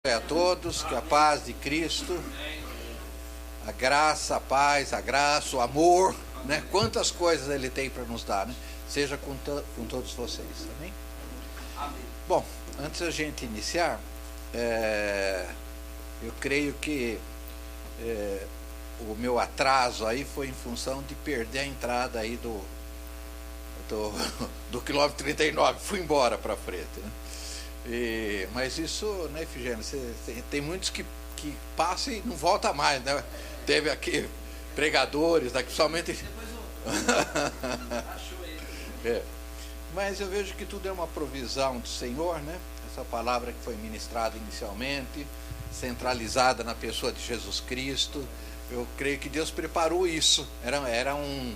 A todos, que a paz de Cristo, a graça, a paz, a graça, o amor, né? Quantas coisas Ele tem para nos dar, né? Seja com todos vocês, amém? Amém. Bom, antes da gente iniciar, eu creio que o meu atraso aí foi em função de perder a entrada aí do quilômetro 39, fui embora para frente, né? Mas isso, né, Efigênio, tem muitos que passam e não volta mais, né? Teve aqui pregadores, né, que somente... Mas eu vejo que tudo é uma provisão do Senhor, né? Essa palavra que foi ministrada inicialmente, centralizada na pessoa de Jesus Cristo, eu creio que Deus preparou isso, era um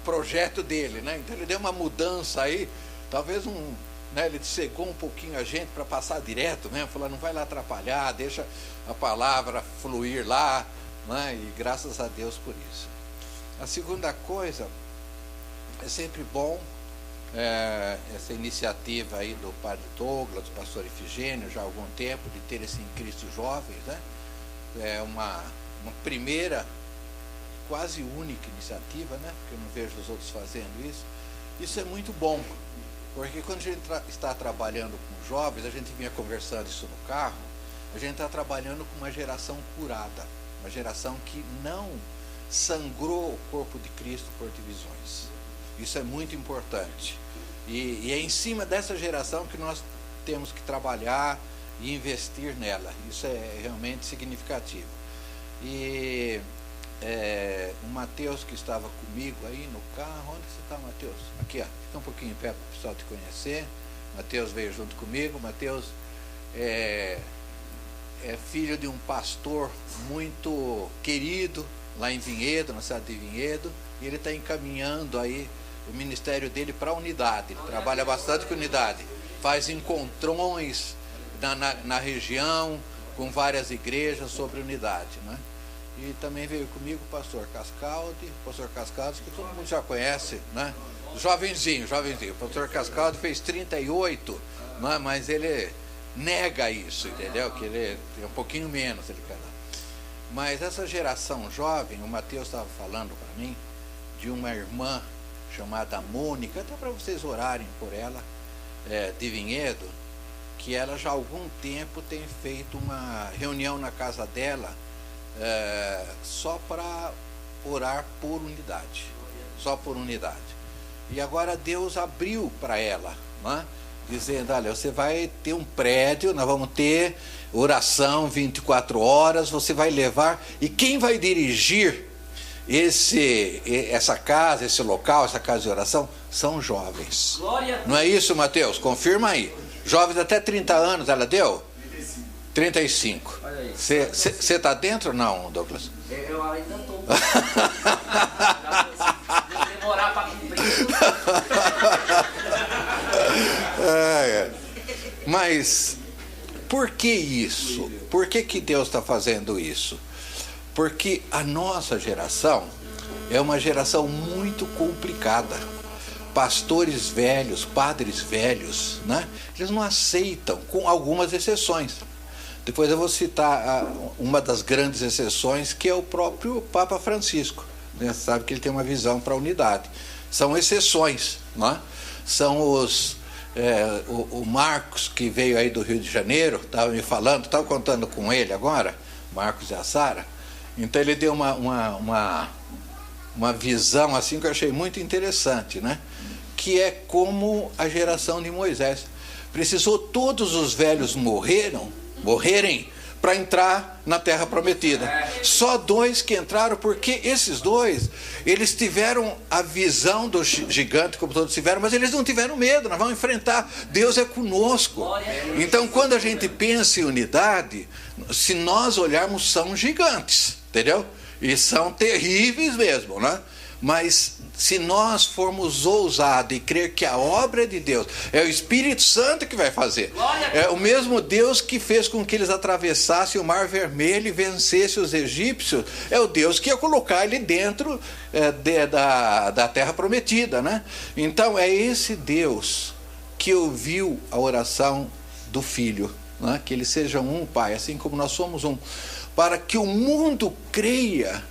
projeto dele, né? Então ele deu uma mudança aí, talvez ele cegou um pouquinho a gente para passar direto mesmo, falando, não vai lá atrapalhar, deixa a palavra fluir lá, né? E graças a Deus por isso. A segunda coisa, é sempre bom essa iniciativa aí do Padre Douglas, do Pastor Efigênio, já há algum tempo, de ter esse Em Cristo Jovens, né? É uma primeira, quase única iniciativa, né? Porque eu não vejo os outros fazendo isso. Isso é muito bom. Porque quando a gente está trabalhando com jovens, a gente vinha conversando isso no carro, a gente está trabalhando com uma geração curada, uma geração que não sangrou o corpo de Cristo por divisões. Isso é muito importante. E é em cima dessa geração que nós temos que trabalhar e investir nela. Isso é realmente significativo. E o Mateus, que estava comigo aí no carro, onde você está, Mateus? Aqui, ó, fica um pouquinho em pé para o pessoal te conhecer. Mateus veio junto comigo. Mateus é filho de um pastor muito querido lá em Vinhedo, na cidade de Vinhedo, e ele está encaminhando aí o ministério dele para a unidade. Ele trabalha bastante com unidade, faz encontrões na região com várias igrejas sobre unidade, né? E também veio comigo o pastor Cascaldi, que todo mundo já conhece, né? Jovenzinho. O pastor Cascaldi fez 38, né? Mas ele nega isso, entendeu? Que ele tem um pouquinho menos, ele quer dar. Mas essa geração jovem, o Mateus estava falando para mim de uma irmã chamada Mônica, até para vocês orarem por ela, de Vinhedo, que ela já há algum tempo tem feito uma reunião na casa dela, só para orar por unidade, só por unidade. E agora Deus abriu para ela, né? Dizendo, olha, você vai ter um prédio, nós vamos ter oração 24 horas, você vai levar, e quem vai dirigir essa casa, esse local, essa casa de oração, são jovens. Glória. Não é isso, Mateus? Confirma aí. Jovens até 30 anos, ela deu? 35. Você está dentro ou não, Douglas? Eu ainda estou. Vou demorar para cumprir. Mas por que isso? Por que Deus está fazendo isso? Porque a nossa geração é uma geração muito complicada. Pastores velhos, padres velhos, né? Eles não aceitam, com algumas exceções. Depois eu vou citar uma das grandes exceções, que é o próprio Papa Francisco, né? Você sabe que ele tem uma visão para a unidade. São exceções, né? São o Marcos, que veio aí do Rio de Janeiro, estava me falando, estava contando com ele agora, Marcos e a Sara. Então ele deu uma visão assim que eu achei muito interessante, né? Que é como a geração de Moisés. Precisou todos os velhos morrerem para entrar na terra prometida. Só 2 que entraram, porque esses 2, eles tiveram a visão do gigante, como todos tiveram, mas eles não tiveram medo. Nós vamos enfrentar, Deus é conosco. Então quando a gente pensa em unidade, se nós olharmos, são gigantes, entendeu? E são terríveis mesmo, né? Mas se nós formos ousados e crer que a obra é de Deus, é o Espírito Santo que vai fazer. É o mesmo Deus que fez com que eles atravessassem o Mar Vermelho e vencessem os egípcios, é o Deus que ia colocar ele dentro da terra prometida, né? Então é esse Deus que ouviu a oração do filho, né? Que eles sejam um, Pai, assim como nós somos um, para que o mundo creia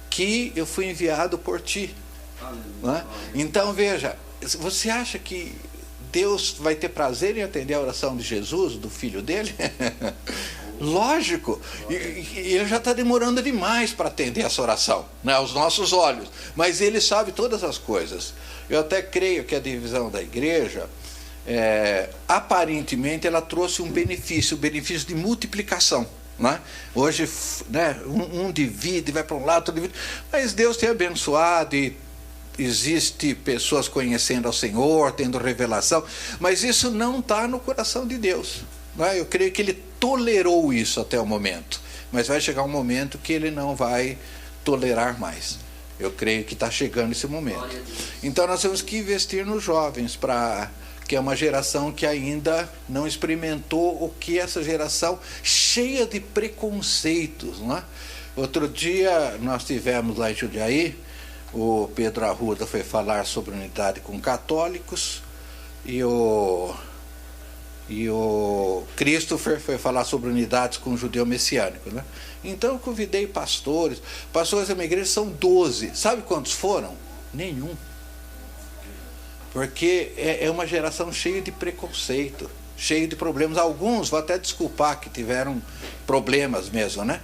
que eu fui enviado por Ti. Né? Então veja, você acha que Deus vai ter prazer em atender a oração de Jesus, do filho dele? Lógico, e ele já está demorando demais para atender essa oração, né, aos nossos olhos, mas ele sabe todas as coisas. Eu até creio que a divisão da igreja, aparentemente, ela trouxe um benefício, o benefício de multiplicação. Né? Hoje, né, um divide, vai para um lado, outro divide, mas Deus tem abençoado e existe pessoas conhecendo ao Senhor, tendo revelação, mas isso não está no coração de Deus. Eu creio que ele tolerou isso até o momento, mas vai chegar um momento que ele não vai tolerar mais. Eu creio que está chegando esse momento. Então nós temos que investir nos jovens, que é uma geração que ainda não experimentou o que essa geração cheia de preconceitos. Né? Outro dia nós tivemos lá em Jundiaí, o Pedro Arruda foi falar sobre unidade com católicos e o Christopher foi falar sobre unidades com judeu messiânico. Né? Então eu convidei pastores da minha igreja são 12. Sabe quantos foram? Nenhum. Porque é uma geração cheia de preconceito, cheia de problemas. Alguns, vou até desculpar, que tiveram problemas mesmo, né?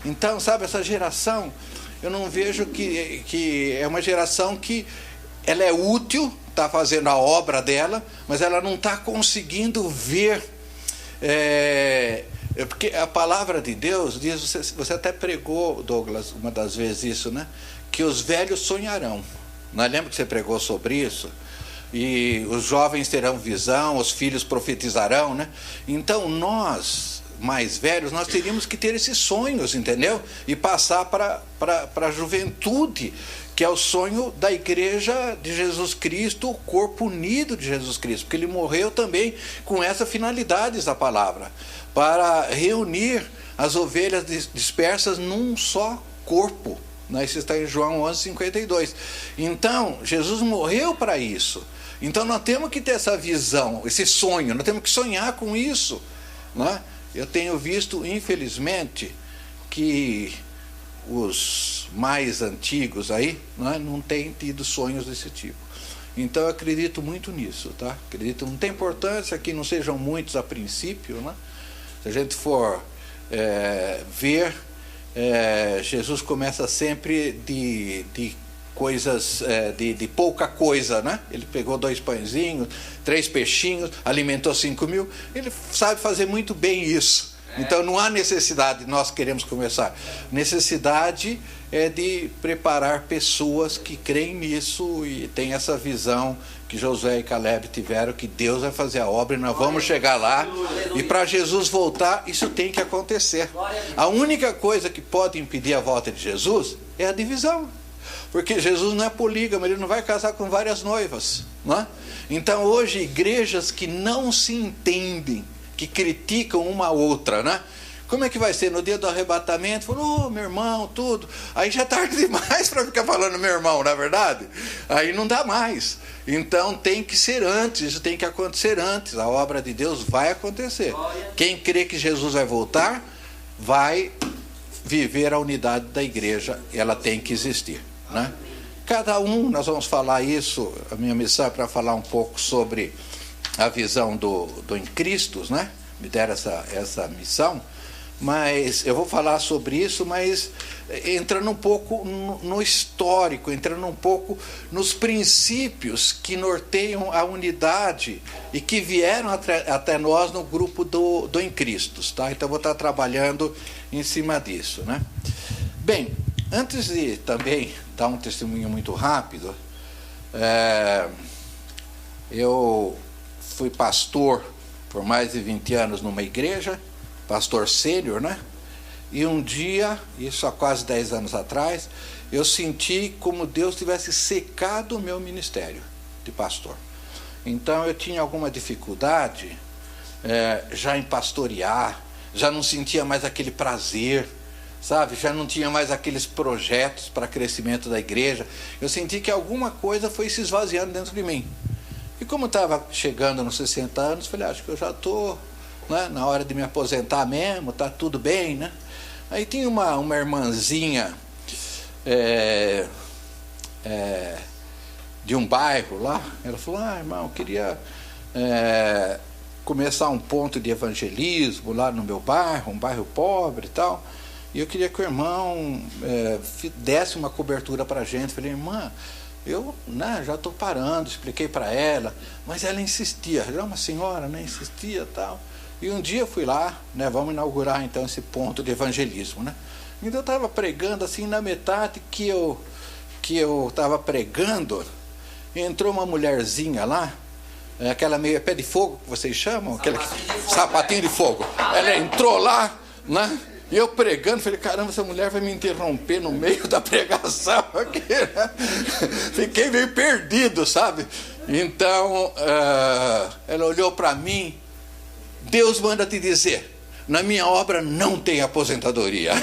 Então, sabe, essa geração, eu não vejo que é uma geração que ela é útil, está fazendo a obra dela, mas ela não está conseguindo ver. Porque a palavra de Deus diz, você até pregou, Douglas, uma das vezes isso, né? Que os velhos sonharão. Não lembra que você pregou sobre isso? E os jovens terão visão, os filhos profetizarão, né? Então nós, mais velhos, nós teríamos que ter esses sonhos, entendeu? E passar para a juventude, que é o sonho da igreja de Jesus Cristo, o corpo unido de Jesus Cristo, porque ele morreu também com essa finalidade da palavra, para reunir as ovelhas dispersas num só corpo. Isso está em João 11:52. Então, Jesus morreu para isso. Então, nós temos que ter essa visão, esse sonho, nós temos que sonhar com isso. Né? Eu tenho visto, infelizmente, que os mais antigos aí, não têm tido sonhos desse tipo. Então eu acredito muito nisso, tá? Acredito, não tem importância que não sejam muitos a princípio, né? Se a gente for ver, Jesus começa sempre de coisas, de pouca coisa, né? Ele pegou 2 pãezinhos, 3 peixinhos, alimentou 5.000, ele sabe fazer muito bem isso. Então não há necessidade, nós queremos começar. Necessidade é de preparar pessoas que creem nisso e têm essa visão que Josué e Caleb tiveram, que Deus vai fazer a obra e nós vamos chegar lá. E para Jesus voltar, isso tem que acontecer. A única coisa que pode impedir a volta de Jesus é a divisão. Porque Jesus não é polígamo, ele não vai casar com várias noivas. Não é? Então hoje igrejas que não se entendem, que criticam uma a outra, né? Como é que vai ser no dia do arrebatamento? Falou, meu irmão, tudo. Aí já é tarde demais para ficar falando meu irmão, não é verdade? Aí não dá mais. Então tem que ser antes, isso tem que acontecer antes. A obra de Deus vai acontecer. Quem crê que Jesus vai voltar, vai viver a unidade da igreja, ela tem que existir, né? Cada um, nós vamos falar isso, a minha missão é para falar um pouco sobre a visão do em Cristo, né? Me deram essa missão, mas eu vou falar sobre isso, mas entrando um pouco no histórico, entrando um pouco nos princípios que norteiam a unidade e que vieram até nós no grupo do em Cristo, tá? Então eu vou estar trabalhando em cima disso, né? Bem, antes de também dar um testemunho muito rápido, eu fui pastor por mais de 20 anos numa igreja, pastor sênior, né? E um dia, isso há quase 10 anos atrás, eu senti como Deus tivesse secado o meu ministério de pastor. Então eu tinha alguma dificuldade já em pastorear, já não sentia mais aquele prazer, sabe? Já não tinha mais aqueles projetos para crescimento da igreja. Eu senti que alguma coisa foi se esvaziando dentro de mim. E como estava chegando nos 60 anos, falei, acho que eu já estou né? Na hora de me aposentar mesmo, tá tudo bem, né? Aí tinha uma irmãzinha de um bairro lá. Ela falou: irmão, eu queria começar um ponto de evangelismo lá no meu bairro, um bairro pobre e tal, e eu queria que o irmão desse uma cobertura para a gente. Falei: irmã, eu já estou parando. Expliquei para ela, mas ela insistia. Já uma senhora, né, insistia e tal. E um dia eu fui lá, né, vamos inaugurar então esse ponto de evangelismo, né? Então eu estava pregando assim, na metade que eu estava pregando, entrou uma mulherzinha lá, aquela meio pé de fogo que vocês chamam, sapatinho de fogo. Ela entrou lá, né? E eu pregando, falei: caramba, essa mulher vai me interromper no meio da pregação aqui, né? Fiquei meio perdido, sabe? Então, ela olhou para mim: Deus manda te dizer, na minha obra não tem aposentadoria. É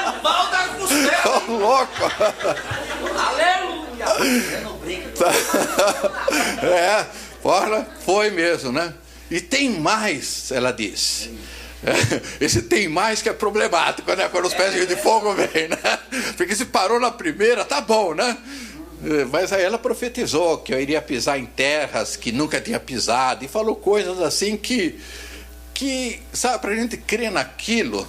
o pau da costela. Tô louco. Aleluia. Não brinca. Foi mesmo, né? E tem mais, ela disse. Esse tem mais que é problemático, né? Quando os pés de fogo vêm, né? Porque se parou na primeira, tá bom, né? Mas aí ela profetizou que eu iria pisar em terras que nunca tinha pisado, e falou coisas assim que sabe, para a gente crer naquilo,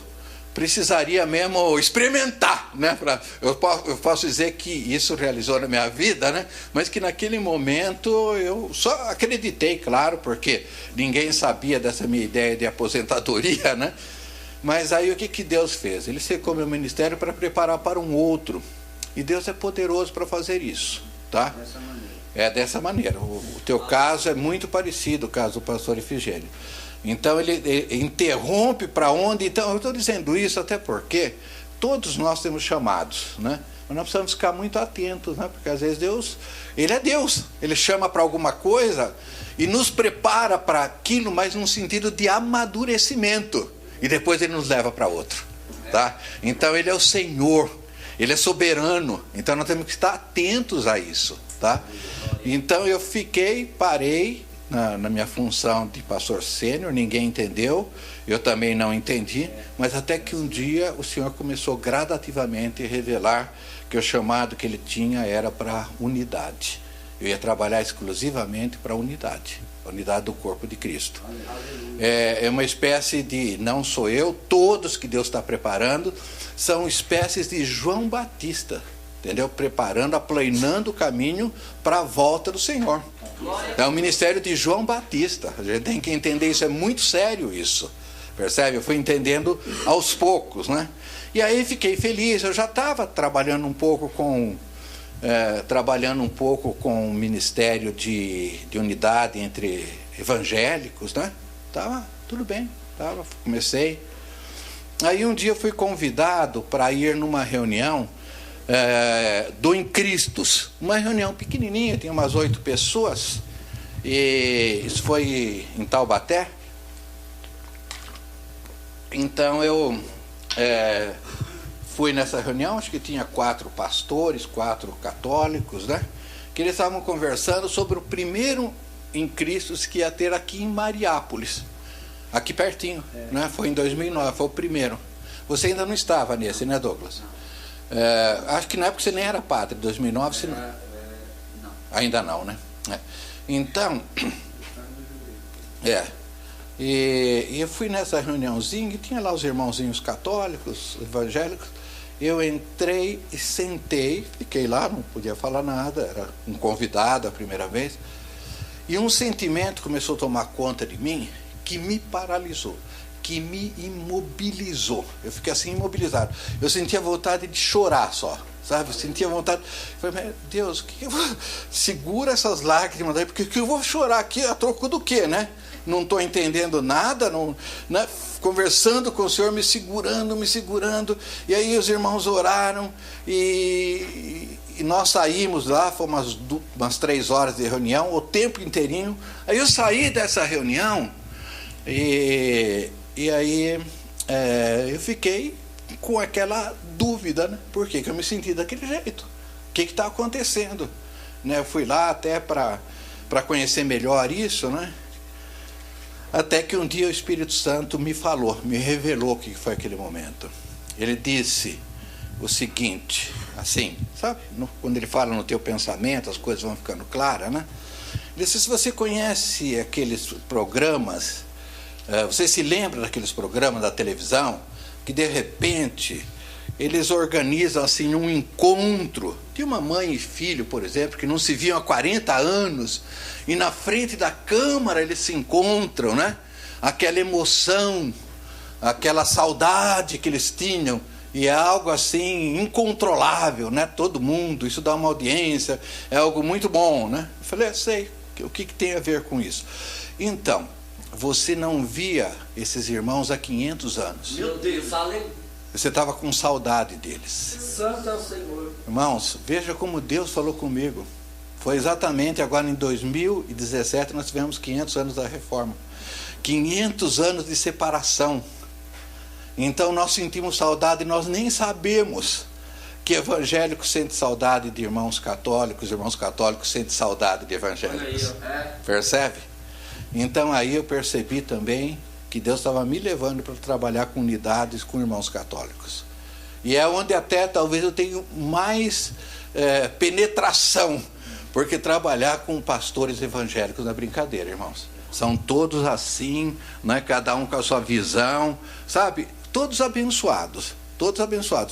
precisaria mesmo experimentar, né? Eu posso dizer que isso realizou na minha vida, né? Mas que naquele momento eu só acreditei, claro, porque ninguém sabia dessa minha ideia de aposentadoria, né? Mas aí o que Deus fez? Ele secou meu ministério para preparar para um outro. E Deus é poderoso para fazer isso, tá? Dessa maneira. É dessa maneira. O teu caso é muito parecido, o caso do pastor Ifigênio. Então ele interrompe para onde. Então eu estou dizendo isso até porque todos nós temos chamados, né? Mas nós precisamos ficar muito atentos, né? Porque às vezes Deus, Ele é Deus. Ele chama para alguma coisa e nos prepara para aquilo, mas num sentido de amadurecimento. E depois Ele nos leva para outro, tá? Então Ele é o Senhor. Ele é soberano, então nós temos que estar atentos a isso, tá? Então eu parei na minha função de pastor sênior, ninguém entendeu, eu também não entendi, mas até que um dia o Senhor começou gradativamente a revelar que o chamado que Ele tinha era para unidade. Eu ia trabalhar exclusivamente para a unidade do corpo de Cristo. É uma espécie de, não sou eu, todos que Deus está preparando, são espécies de João Batista, entendeu? Preparando, aplanando o caminho para a volta do Senhor. É o ministério de João Batista. A gente tem que entender isso, é muito sério isso. Percebe? Eu fui entendendo aos poucos, né? E aí fiquei feliz, eu já estava trabalhando um pouco com o ministério de unidade entre evangélicos, né? Tava tudo bem, comecei. Aí um dia eu fui convidado para ir numa reunião do Incristos, uma reunião pequenininha, tinha umas 8 pessoas, e isso foi em Taubaté. Então eu fui nessa reunião, acho que tinha 4 pastores, 4 católicos, né? Que eles estavam conversando sobre o primeiro Incristos que ia ter aqui em Mariápolis, aqui pertinho, né? Foi em 2009, foi o primeiro. Você ainda não estava nesse, né, Douglas? Acho que na época você nem era padre, 2009 você não... Não. Ainda não, né? Então, e eu fui nessa reuniãozinha e tinha lá os irmãozinhos católicos, evangélicos. Eu entrei e sentei, fiquei lá, não podia falar nada, era um convidado a primeira vez. E um sentimento começou a tomar conta de mim que me paralisou, que me imobilizou. Eu fiquei assim imobilizado. Eu sentia vontade de chorar só, sabe? Eu sentia vontade. Eu falei: meu Deus, que eu vou... segura essas lágrimas daí, porque eu vou chorar aqui a troco do quê, né? Não estou entendendo nada, não, né? Conversando com o Senhor, me segurando. E aí os irmãos oraram e nós saímos lá, foi umas 3 horas de reunião, o tempo inteirinho. Aí eu saí dessa reunião e aí eu fiquei com aquela dúvida, né? Por que eu me senti daquele jeito? O que está acontecendo? Né? Eu fui lá até para conhecer melhor isso, né? Até que um dia o Espírito Santo me falou, me revelou o que foi aquele momento. Ele disse o seguinte, assim, sabe? Quando ele fala no teu pensamento, as coisas vão ficando claras, né? Ele disse, se você conhece aqueles programas, você se lembra daqueles programas da televisão, que de repente eles organizam assim um encontro de uma mãe e filho, por exemplo, que não se viam há 40 anos, e na frente da câmara eles se encontram, né? Aquela emoção, aquela saudade que eles tinham, e é algo assim incontrolável, né? Todo mundo, isso dá uma audiência, é algo muito bom, né? Eu falei, sei, o que tem a ver com isso? Então, você não via esses irmãos há 500 anos. Meu Deus, além. Você estava com saudade deles. Santo é o Senhor. Irmãos, veja como Deus falou comigo. Foi exatamente agora em 2017 nós tivemos 500 anos da reforma. 500 anos de separação. Então nós sentimos saudade e nós nem sabemos que evangélicos sentem saudade de irmãos católicos sentem saudade de evangélicos. Percebe? Então aí eu percebi também que Deus estava me levando para trabalhar com unidades com irmãos católicos. E é onde até talvez eu tenho mais penetração, porque trabalhar com pastores evangélicos não é brincadeira, irmãos. São todos assim, né? Cada um com a sua visão, sabe? Todos abençoados,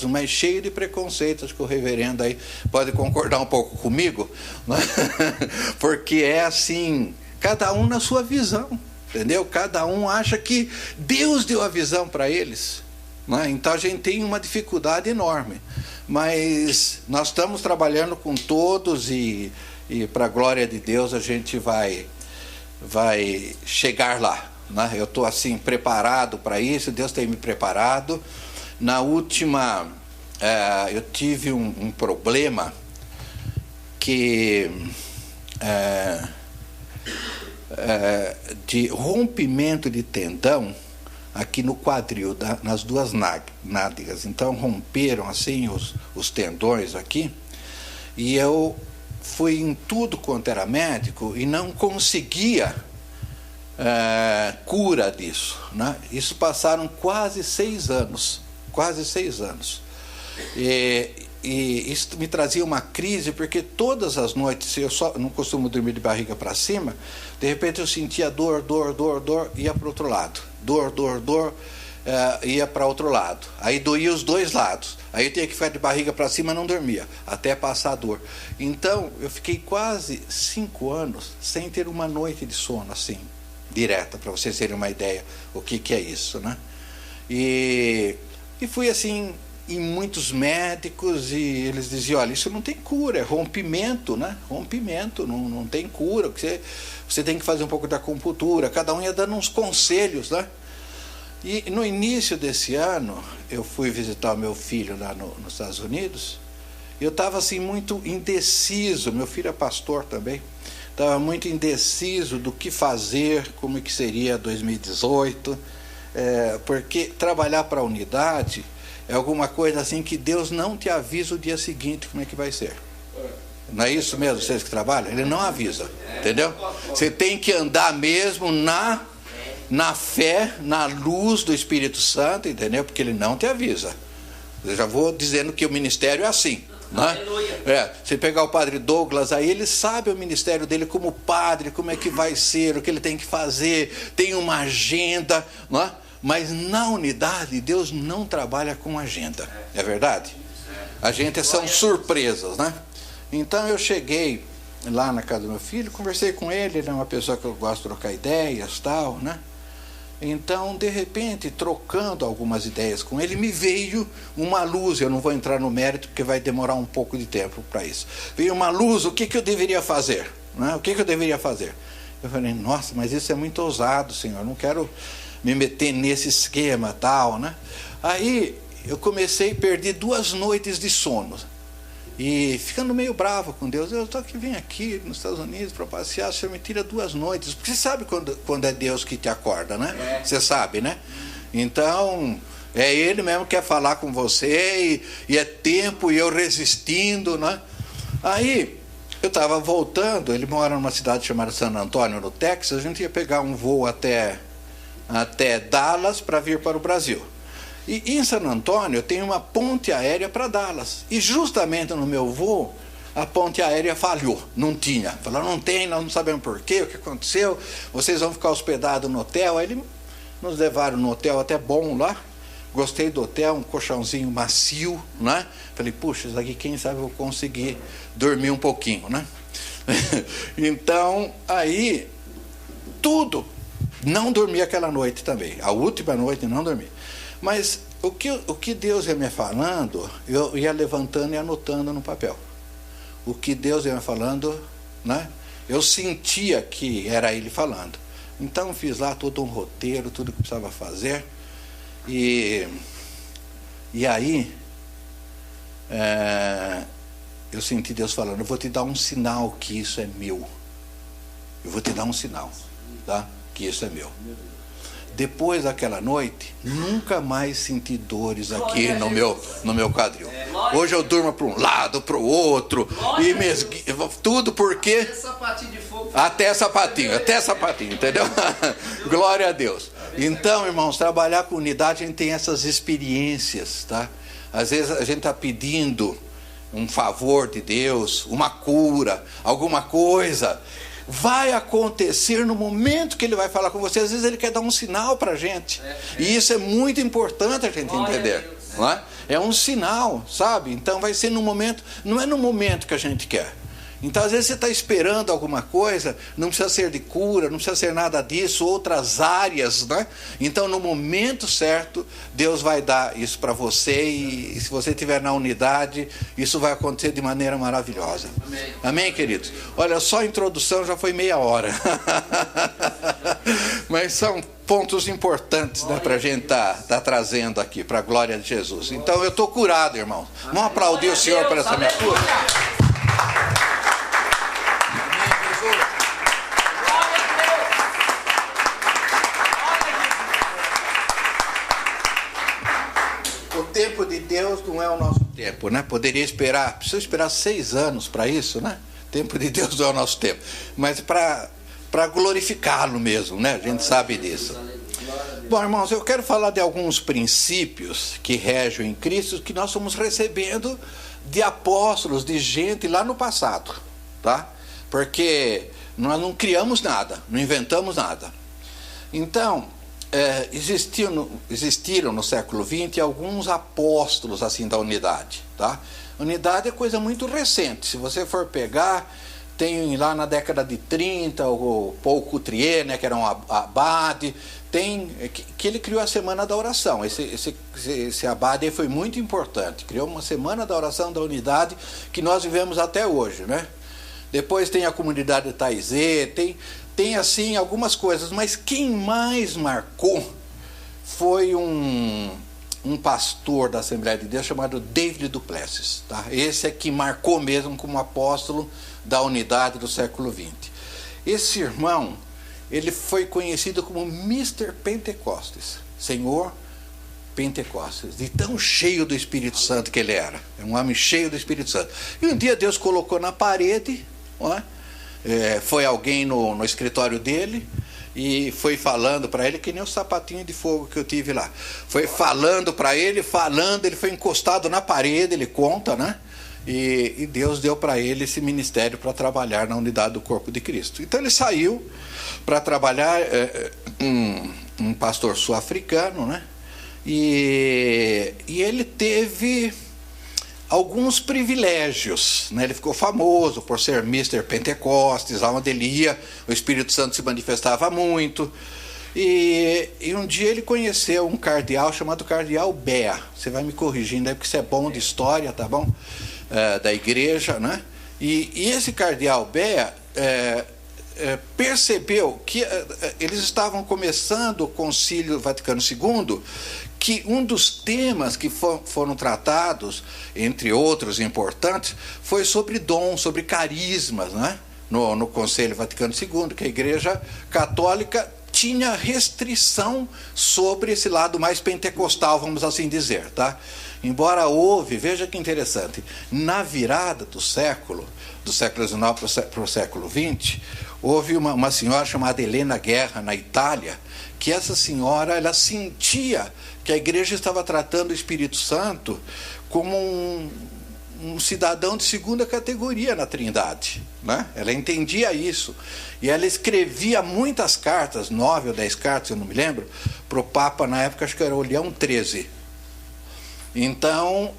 mas cheio de preconceitos, que o reverendo aí pode concordar um pouco comigo, né? Porque é assim, cada um na sua visão. Entendeu? Cada um acha que Deus deu a visão para eles, né? Então a gente tem uma dificuldade enorme. Mas nós estamos trabalhando com todos e para a glória de Deus a gente vai chegar lá, né? Eu estou assim preparado para isso, Deus tem me preparado. Na última, eu tive um problema que... de rompimento de tendão aqui no quadril, nas duas nádegas. Então romperam assim os tendões aqui, e eu fui em tudo quanto era médico e não conseguia cura disso, né? Isso passaram quase 6 anos, e isso me trazia uma crise, porque todas as noites, eu só não costumo dormir de barriga para cima, de repente eu sentia dor, ia para o outro lado, dor, ia para outro lado, aí doía os dois lados, aí eu tinha que ficar de barriga para cima, não dormia, até passar a dor. Então eu fiquei quase 5 anos sem ter uma noite de sono assim, direta, para vocês terem uma ideia o que é isso, né? E fui assim em muitos médicos, e eles diziam, olha, isso não tem cura, é rompimento, né? Rompimento, não tem cura, você tem que fazer um pouco de acupuntura, cada um ia dando uns conselhos, né? E no início desse ano, eu fui visitar o meu filho lá nos Estados Unidos, e eu estava assim muito indeciso, meu filho é pastor também, estava muito indeciso do que fazer, como que seria 2018, porque trabalhar para a unidade é alguma coisa assim que Deus não te avisa o dia seguinte como é que vai ser. Não é isso mesmo, vocês que trabalham? Ele não avisa, entendeu? Você tem que andar mesmo na fé, na luz do Espírito Santo, entendeu? Porque ele não te avisa. Eu já vou dizendo que o ministério é assim, né? Você pegar o padre Douglas aí, ele sabe o ministério dele como padre, como é que vai ser, o que ele tem que fazer, tem uma agenda, não é? Mas na unidade, Deus não trabalha com agenda, é verdade? A gente são surpresas, né? Então eu cheguei lá na casa do meu filho, conversei com ele, ele é uma pessoa que eu gosto de trocar ideias, tal, né? Então, de repente, trocando algumas ideias com ele, me veio uma luz. Eu não vou entrar no mérito, porque vai demorar um pouco de tempo para isso. Veio uma luz, o que eu deveria fazer? Né? O que eu deveria fazer? Eu falei, nossa, mas isso é muito ousado, Senhor, eu não quero me meter nesse esquema, tal, né? Aí, eu comecei a perder 2 noites de sono. E ficando meio bravo com Deus, eu estou aqui, vim aqui nos Estados Unidos para passear, o Senhor me tira 2 noites, porque você sabe quando é Deus que te acorda, né? Você sabe, né? Então, é Ele mesmo que quer falar com você, e é tempo, e eu resistindo, né? Aí, eu estava voltando, ele mora numa cidade chamada San Antonio, no Texas, a gente ia pegar um voo até Dallas para vir para o Brasil. E em San Antonio tem uma ponte aérea para Dallas. E justamente no meu voo, a ponte aérea falhou, não tinha. Falou, não tem, nós não sabemos por quê, o que aconteceu, vocês vão ficar hospedados no hotel. Aí eles nos levaram no hotel até bom lá. Gostei do hotel, um colchãozinho macio, né? Falei, puxa, isso aqui quem sabe eu vou conseguir dormir um pouquinho, né? Então, aí, tudo. Não dormi aquela noite também. A última noite não dormi. Mas o que Deus ia me falando, eu ia levantando e anotando no papel. O que Deus ia me falando, né? Eu sentia que era Ele falando. Então, fiz lá todo um roteiro, tudo que precisava fazer. E aí, eu senti Deus falando, eu vou te dar um sinal que isso é meu. Eu vou te dar um sinal, tá? Que isso é meu. Depois daquela noite, nunca mais senti dores aqui no meu quadril. Hoje eu durmo para um lado, para o outro, e tudo porque... Até sapatinho, entendeu? Glória a Deus. Então, irmãos, trabalhar com unidade, a gente tem essas experiências, tá? Às vezes a gente está pedindo um favor de Deus, uma cura, alguma coisa. Vai acontecer no momento que Ele vai falar com você. Às vezes Ele quer dar um sinal para a gente. E isso é muito importante a gente entender. Não é? É um sinal, sabe? Então vai ser no momento, não é no momento que a gente quer. Então, às vezes, você está esperando alguma coisa, não precisa ser de cura, não precisa ser nada disso, outras áreas, né? Então, no momento certo, Deus vai dar isso para você, e se você estiver na unidade, isso vai acontecer de maneira maravilhosa. Amém, amém, queridos? Olha, só a introdução já foi meia hora. Mas são pontos importantes, né, para a gente tá trazendo aqui, para a glória de Jesus. Então, eu estou curado, irmão. Vamos aplaudir o Senhor por essa minha cura? O tempo de Deus não é o nosso tempo, né? Precisa esperar 6 anos para isso, né? O tempo de Deus não é o nosso tempo. Mas para glorificá-lo mesmo, né? A gente sabe disso. Bom, irmãos, eu quero falar de alguns princípios que regem em Cristo, que nós estamos recebendo de apóstolos, de gente lá no passado, tá? Porque nós não criamos nada, não inventamos nada. Então, existiram no século XX alguns apóstolos assim da unidade, tá? Unidade é coisa muito recente. Se você for pegar, tem lá na década de 30 o Paul Couturier, né, que era um abade, que ele criou a Semana da Oração. Esse abade foi muito importante, criou uma Semana da Oração da unidade que nós vivemos até hoje, né? Depois tem a comunidade de Taizé, tem assim algumas coisas, mas quem mais marcou foi um pastor da Assembleia de Deus chamado David du Plessis, tá? Esse é que marcou mesmo como apóstolo da unidade do século XX. Esse irmão, ele foi conhecido como Mr. Pentecostes, Senhor Pentecostes, de tão cheio do Espírito Santo que ele era. É um homem cheio do Espírito Santo. E um dia Deus colocou na parede, não é? Foi alguém no escritório dele e foi falando para ele, que nem o sapatinho de fogo que eu tive lá. Foi falando para ele, ele foi encostado na parede, ele conta, né? E Deus deu para ele esse ministério para trabalhar na unidade do corpo de Cristo. Então ele saiu para trabalhar, um pastor sul-africano, né? E ele teve alguns privilégios, né? Ele ficou famoso por ser Mr. Pentecostes, lá onde ele ia, o Espírito Santo se manifestava muito. E um dia ele conheceu um cardeal chamado Cardeal Bea. Você vai me corrigindo aí, porque isso é bom de história, tá bom? Da igreja, né? E esse Cardeal Bea percebeu que eles estavam começando o Concílio Vaticano II, que um dos temas que foram tratados, entre outros importantes, foi sobre dom, sobre carismas, né? No Concílio Vaticano II, que a Igreja Católica tinha restrição sobre esse lado mais pentecostal, vamos assim dizer, tá? Embora houve, veja que interessante, na virada do século XIX para o século XX, houve uma senhora chamada Helena Guerra, na Itália, que essa senhora, ela sentia que a igreja estava tratando o Espírito Santo como um cidadão de segunda categoria na Trindade, né? Ela entendia isso. E ela escrevia muitas cartas, 9 ou 10 cartas, eu não me lembro, para o Papa, na época, acho que era o Leão XIII. Então,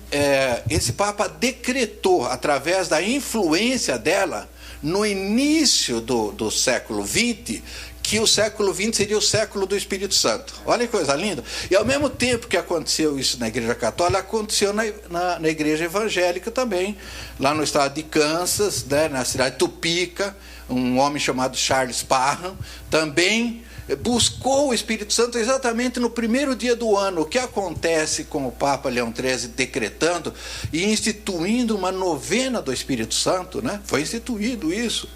esse Papa decretou, através da influência dela, no início do século XX, que o século XX seria o século do Espírito Santo. Olha que coisa linda. E ao mesmo tempo que aconteceu isso na Igreja Católica, aconteceu na Igreja Evangélica também, lá no estado de Kansas, né, na cidade de Topeka, um homem chamado Charles Parham, também buscou o Espírito Santo exatamente no primeiro dia do ano. O que acontece com o Papa Leão XIII decretando e instituindo uma novena do Espírito Santo, né? Foi instituído isso.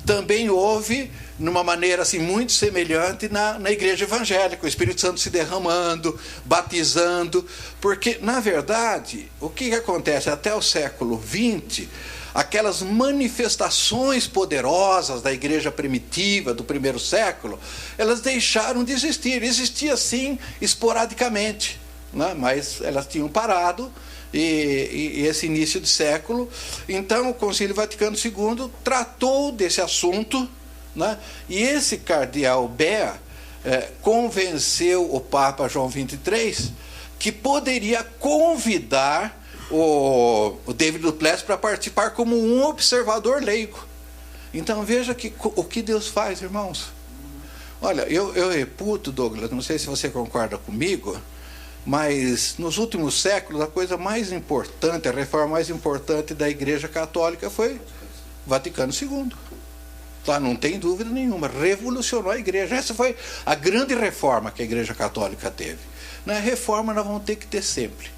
Também houve, numa maneira assim, muito semelhante na igreja evangélica, o Espírito Santo se derramando, batizando, porque, na verdade, o que acontece até o século XX, aquelas manifestações poderosas da igreja primitiva do primeiro século, elas deixaram de existir. Existia sim esporadicamente, né? Mas elas tinham parado. E esse início de século, então o Concílio Vaticano II tratou desse assunto, né? E esse cardeal Bea convenceu o Papa João XXIII que poderia convidar o David Duplessis para participar como um observador leigo. Então veja o que Deus faz, irmãos. Olha, eu reputo, Douglas, não sei se você concorda comigo, mas nos últimos séculos a coisa mais importante, a reforma mais importante da Igreja Católica foi Vaticano II. Tá? Não tem dúvida nenhuma, revolucionou a Igreja. Essa foi a grande reforma que a Igreja Católica teve. Na reforma nós vamos ter que ter sempre.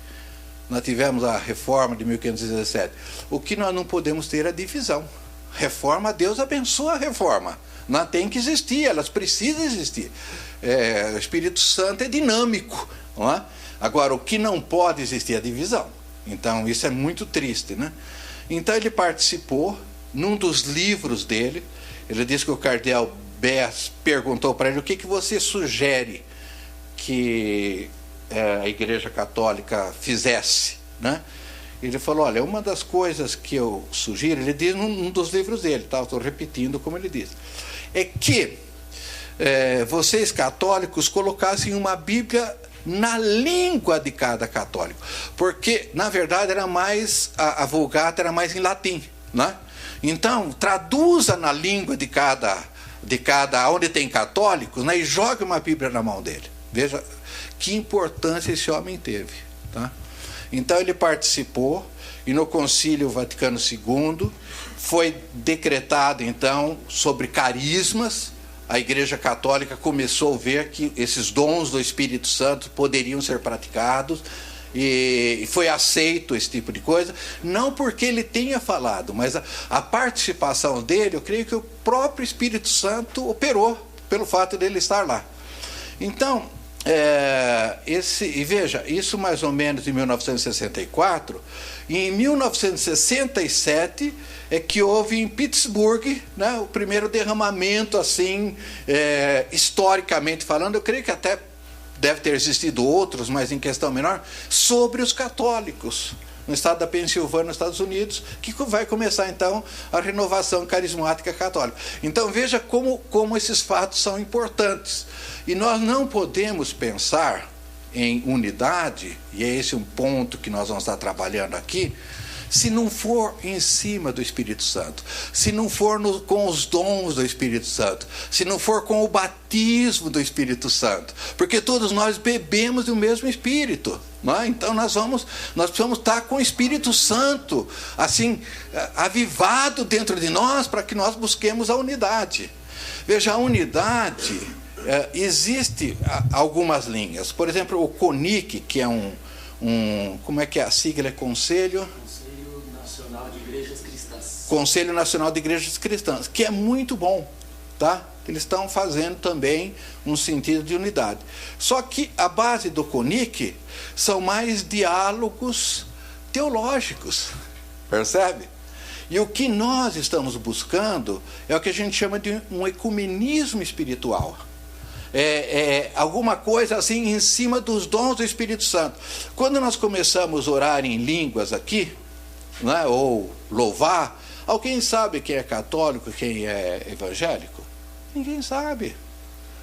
Nós tivemos a reforma de 1517. O que nós não podemos ter é a divisão. Reforma, Deus abençoa a reforma. Não tem que existir, elas precisam existir. O Espírito Santo é dinâmico, não é? Agora, o que não pode existir é a divisão. Então, isso é muito triste, né? Então, ele participou, num dos livros dele, ele disse que o cardeal Bess perguntou para ele: o que você sugere que a Igreja Católica fizesse, né? Ele falou: olha, uma das coisas que eu sugiro, ele diz num dos livros dele, tá? Estou repetindo como ele diz, é que vocês católicos colocassem uma Bíblia na língua de cada católico, porque na verdade era mais a Vulgata era mais em latim, né? Então traduza na língua de cada onde tem católicos, né? E jogue uma Bíblia na mão dele. Veja que importância esse homem teve, tá? Então ele participou, e no Concílio Vaticano II foi decretado então sobre carismas. A Igreja Católica começou a ver que esses dons do Espírito Santo poderiam ser praticados, e foi aceito esse tipo de coisa, não porque ele tenha falado, mas a participação dele, eu creio que o próprio Espírito Santo operou pelo fato dele estar lá. Então, e veja, isso mais ou menos em 1964, e em 1967 é que houve em Pittsburgh, né, o primeiro derramamento, assim, historicamente falando, eu creio que até deve ter existido outros, mas em questão menor, sobre os católicos, no estado da Pensilvânia, nos Estados Unidos, que vai começar então a renovação carismática católica. Então veja como esses fatos são importantes. E nós não podemos pensar em unidade, e é esse um ponto que nós vamos estar trabalhando aqui, se não for em cima do Espírito Santo, se não for com os dons do Espírito Santo, se não for com o batismo do Espírito Santo, porque todos nós bebemos do mesmo Espírito, não é? Então nós precisamos estar com o Espírito Santo assim avivado dentro de nós, para que nós busquemos a unidade. Veja, a unidade, existe algumas linhas. Por exemplo, o CONIC, que é como é que é a sigla? É Conselho Nacional de Igrejas Cristãs, que é muito bom, tá? eles estão fazendo também um sentido de unidade. Só que a base do CONIC são mais diálogos teológicos, percebe? E o que nós estamos buscando é o que a gente chama de um ecumenismo espiritual. Alguma coisa assim em cima dos dons do Espírito Santo. Quando nós começamos a orar em línguas aqui, né, ou louvar, alguém sabe quem é católico, quem é evangélico? Ninguém sabe.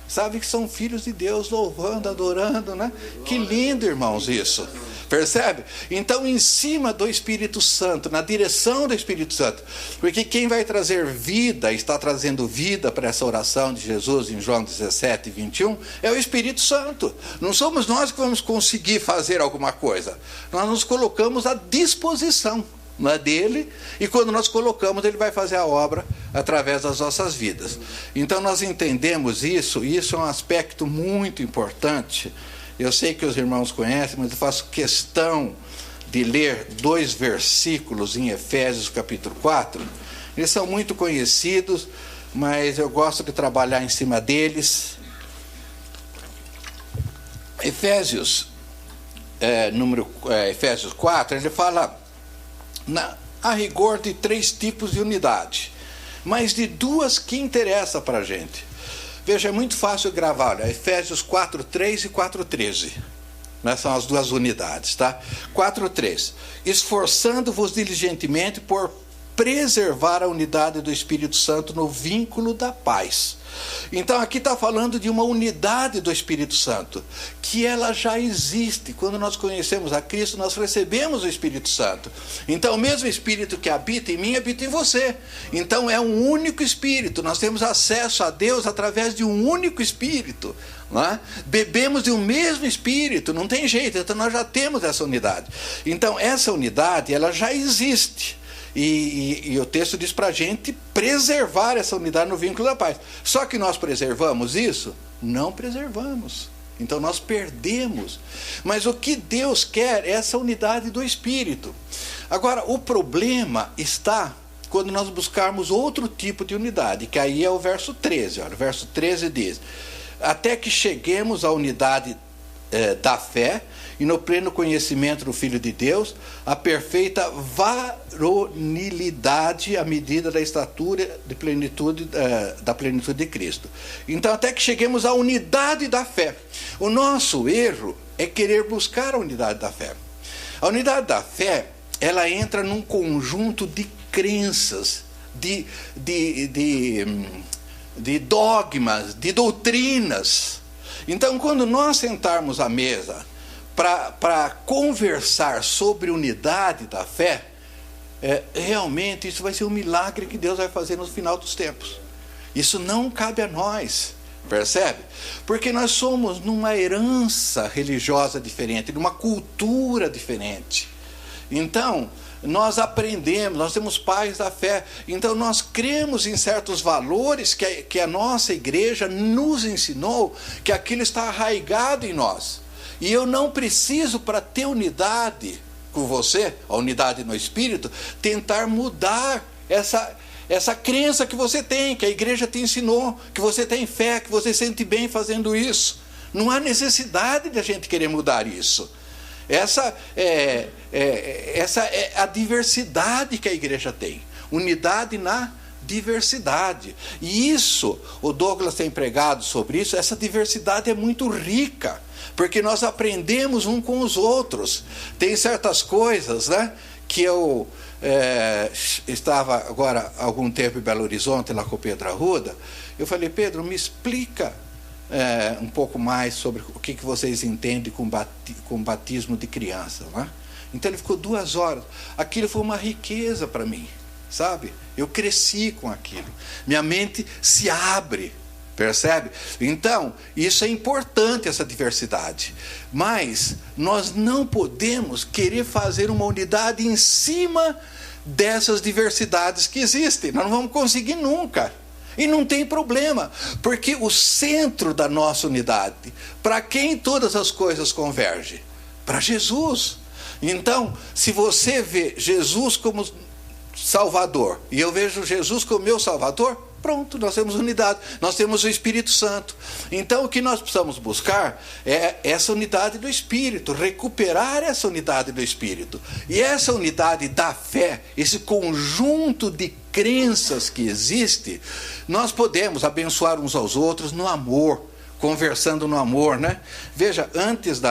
Sabe que são filhos de Deus louvando, adorando, né? Que lindo, irmãos, isso. Percebe? Então, em cima do Espírito Santo, na direção do Espírito Santo, porque quem vai trazer vida, está trazendo vida para essa oração de Jesus em João 17, 21, é o Espírito Santo. Não somos nós que vamos conseguir fazer alguma coisa. Nós nos colocamos à disposição, né, dele, e quando nós colocamos, ele vai fazer a obra através das nossas vidas. Então, nós entendemos isso, e isso é um aspecto muito importante. Eu sei que os irmãos conhecem, mas eu faço questão de ler 2 versículos em Efésios capítulo 4. Eles são muito conhecidos, mas eu gosto de trabalhar em cima deles. Efésios 4, ele fala a rigor de 3 tipos de unidade, mas de 2 que interessam para a gente. Veja, é muito fácil gravar, olha, Efésios 4:3 e 4:13. Né, são as 2 unidades, tá? 4:3. Esforçando-vos diligentemente por preservar a unidade do Espírito Santo no vínculo da paz. Então aqui está falando de uma unidade do Espírito Santo, que ela já existe. Quando nós conhecemos a Cristo, nós recebemos o Espírito Santo. Então o mesmo Espírito que habita em mim, habita em você. Então é um único Espírito, nós temos acesso a Deus através de um único Espírito, né? Bebemos de um mesmo Espírito, não tem jeito, então nós já temos essa unidade. Então essa unidade, ela já existe. E o texto diz para a gente preservar essa unidade no vínculo da paz. Só que nós preservamos isso? Não preservamos. Então nós perdemos. Mas o que Deus quer é essa unidade do Espírito. Agora, o problema está quando nós buscarmos outro tipo de unidade, que aí é o verso 13. Olha, o verso 13 diz: até que cheguemos à unidade da fé e no pleno conhecimento do Filho de Deus, a perfeita varonilidade à medida da estatura de plenitude, da plenitude de Cristo. Então, até que cheguemos à unidade da fé. O nosso erro é querer buscar a unidade da fé. A unidade da fé, ela entra num conjunto de crenças, de dogmas, de doutrinas. Então, quando nós sentarmos à mesa para conversar sobre unidade da fé, realmente isso vai ser um milagre que Deus vai fazer no final dos tempos. Isso não cabe a nós, percebe? Porque nós somos numa herança religiosa diferente, numa cultura diferente. Então, nós aprendemos, nós temos pais da fé, então nós cremos em certos valores que a nossa igreja nos ensinou, que aquilo está arraigado em nós. E eu não preciso, para ter unidade com você, a unidade no Espírito, tentar mudar essa crença que você tem, que a igreja te ensinou, que você tem fé, que você sente bem fazendo isso. Não há necessidade de a gente querer mudar isso. Essa é a diversidade que a igreja tem. Unidade na diversidade. E isso, o Douglas tem pregado sobre isso, essa diversidade é muito rica, porque nós aprendemos um com os outros. Tem certas coisas, né, que eu estava agora há algum tempo em Belo Horizonte, lá com o Pedro Arruda. Eu falei: Pedro, me explica um pouco mais sobre o que vocês entendem com batismo de criança, né? Então ele ficou 2 horas. Aquilo foi uma riqueza para mim, sabe? Eu cresci com aquilo. Minha mente se abre, percebe? Então, isso é importante, essa diversidade. Mas nós não podemos querer fazer uma unidade em cima dessas diversidades que existem. Nós não vamos conseguir nunca. E não tem problema, porque o centro da nossa unidade, para quem todas as coisas convergem? Para Jesus. Então, se você vê Jesus como Salvador, e eu vejo Jesus como meu Salvador, Pronto, nós temos unidade, nós temos o Espírito Santo. Então o que nós precisamos buscar é essa unidade do Espírito, recuperar essa unidade do Espírito. E essa unidade da fé, esse conjunto de crenças que existe, nós podemos abençoar uns aos outros no amor, conversando no amor, né? Veja, antes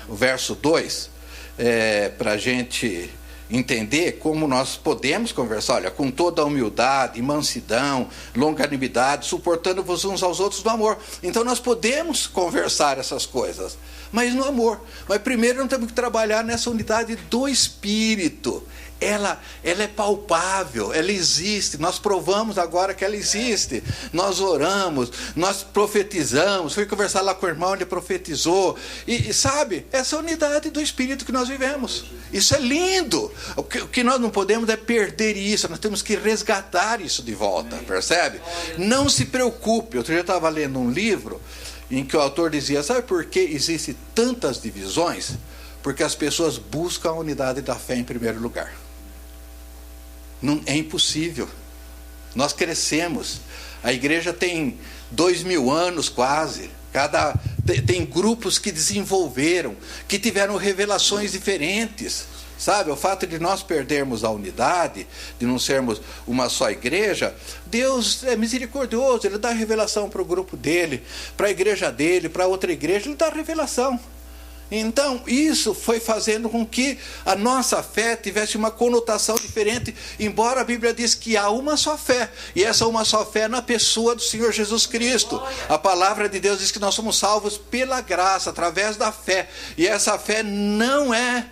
o verso 2, para a gente entender como nós podemos conversar, olha, com toda a humildade, mansidão, longanimidade, suportando-vos uns aos outros no amor. Então nós podemos conversar essas coisas, mas no amor. Mas primeiro nós temos que trabalhar nessa unidade do Espírito. Ela é palpável, ela existe, nós provamos agora que ela existe, nós oramos, nós profetizamos, fui conversar lá com o irmão, ele profetizou, e sabe, essa unidade do Espírito que nós vivemos, isso é lindo. O que nós não podemos é perder isso, nós temos que resgatar isso de volta, percebe? Não se preocupe. Outro dia eu estava lendo um livro em que o autor dizia, sabe por que existem tantas divisões? Porque as pessoas buscam a unidade da fé em primeiro lugar. Não, é impossível. Nós crescemos. A igreja tem 2000 anos quase. Tem grupos que desenvolveram, que tiveram revelações diferentes. Sabe, o fato de nós perdermos a unidade, de não sermos uma só igreja, Deus é misericordioso, Ele dá revelação para o grupo dele, para a igreja dele, para outra igreja, Ele dá revelação. Então, isso foi fazendo com que a nossa fé tivesse uma conotação diferente, embora a Bíblia diz que há uma só fé, e essa uma só fé é na pessoa do Senhor Jesus Cristo. A palavra de Deus diz que nós somos salvos pela graça, através da fé, e essa fé não é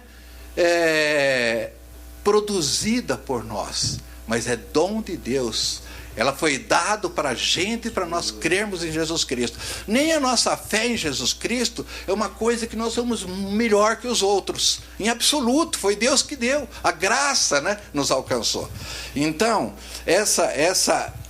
produzida por nós, mas é dom de Deus. Ela foi dada para a gente, para nós crermos em Jesus Cristo. Nem a nossa fé em Jesus Cristo é uma coisa que nós somos melhor que os outros. Em absoluto, foi Deus que deu. A graça, né, nos alcançou. Então,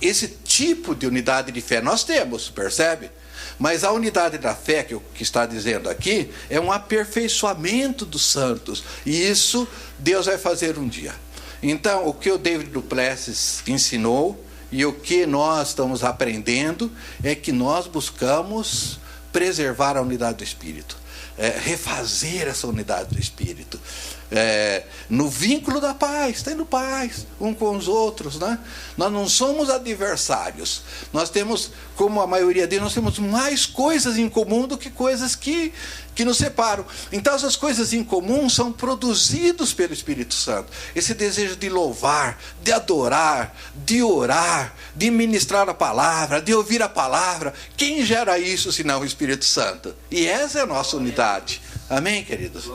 esse tipo de unidade de fé nós temos, percebe? Mas a unidade da fé, que está dizendo aqui, é um aperfeiçoamento dos santos. E isso Deus vai fazer um dia. Então, o que o David Duplessis ensinou, e o que nós estamos aprendendo é que nós buscamos preservar a unidade do Espírito, refazer essa unidade do Espírito, no vínculo da paz, tendo paz um com os outros, né? Nós não somos adversários, nós temos, como a maioria deles, nós temos mais coisas em comum do que coisas que nos separam. Então essas coisas em comum são produzidas pelo Espírito Santo, esse desejo de louvar, de adorar, de orar, de ministrar a palavra, de ouvir a palavra. Quem gera isso senão o Espírito Santo? E essa é a nossa unidade. Amém, queridos?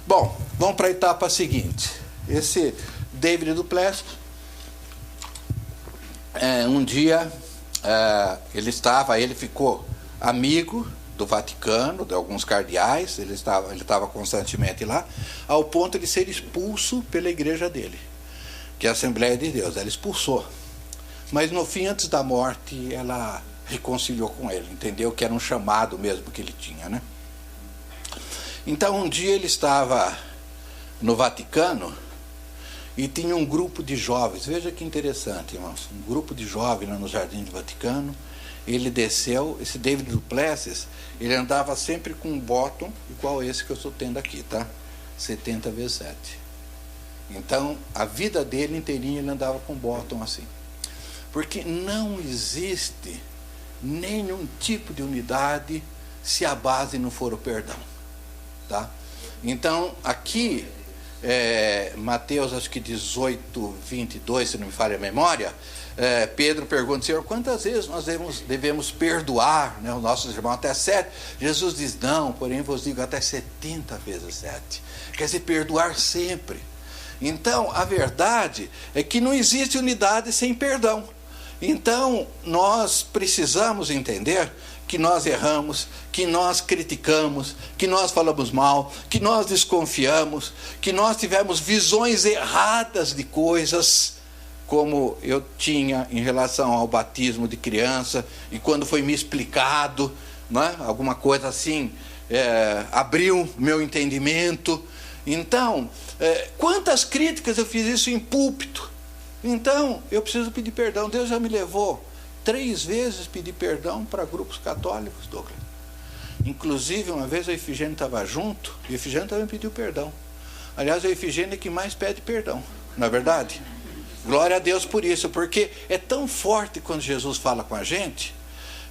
Bom, vamos para a etapa seguinte. Esse David Duplessis, um dia ele ficou amigo do Vaticano, de alguns cardeais, ele estava constantemente lá, ao ponto de ser expulso pela igreja dele, que é a Assembleia de Deus. Ela expulsou. Mas no fim, antes da morte, ela reconciliou com ele, entendeu que era um chamado mesmo que ele tinha, né? Então um dia ele estava no Vaticano e tinha um grupo de jovens. Veja que interessante, irmãos. Um grupo de jovens lá no Jardim do Vaticano. Ele desceu, esse David Duplessis, ele andava sempre com um bottom igual esse que eu estou tendo aqui, tá? 70 vezes 7. Então, a vida dele inteirinha ele andava com bottom assim. Porque não existe nenhum tipo de unidade se a base não for o perdão, tá? Então, aqui, Mateus, acho que 18, 22, se não me falha a memória, Pedro pergunta, Senhor, quantas vezes nós devemos perdoar, né, os nossos irmãos? Até 7? Jesus diz, não, porém vos digo até 70 vezes 7. Quer dizer, perdoar sempre. Então, a verdade é que não existe unidade sem perdão. Então, nós precisamos entender que nós erramos, que nós criticamos, que nós falamos mal, que nós desconfiamos, que nós tivemos visões erradas de coisas, como eu tinha em relação ao batismo de criança, e quando foi me explicado, né, alguma coisa assim, abriu meu entendimento. Então, quantas críticas eu fiz isso em púlpito, Então, eu preciso pedir perdão. Deus já me levou 3 vezes pedir perdão para grupos católicos, Douglas. Inclusive, uma vez a Efigênia estava junto, e a Efigênia também pediu perdão. Aliás, a Efigênia é que mais pede perdão, não é verdade? Glória a Deus por isso, porque é tão forte quando Jesus fala com a gente.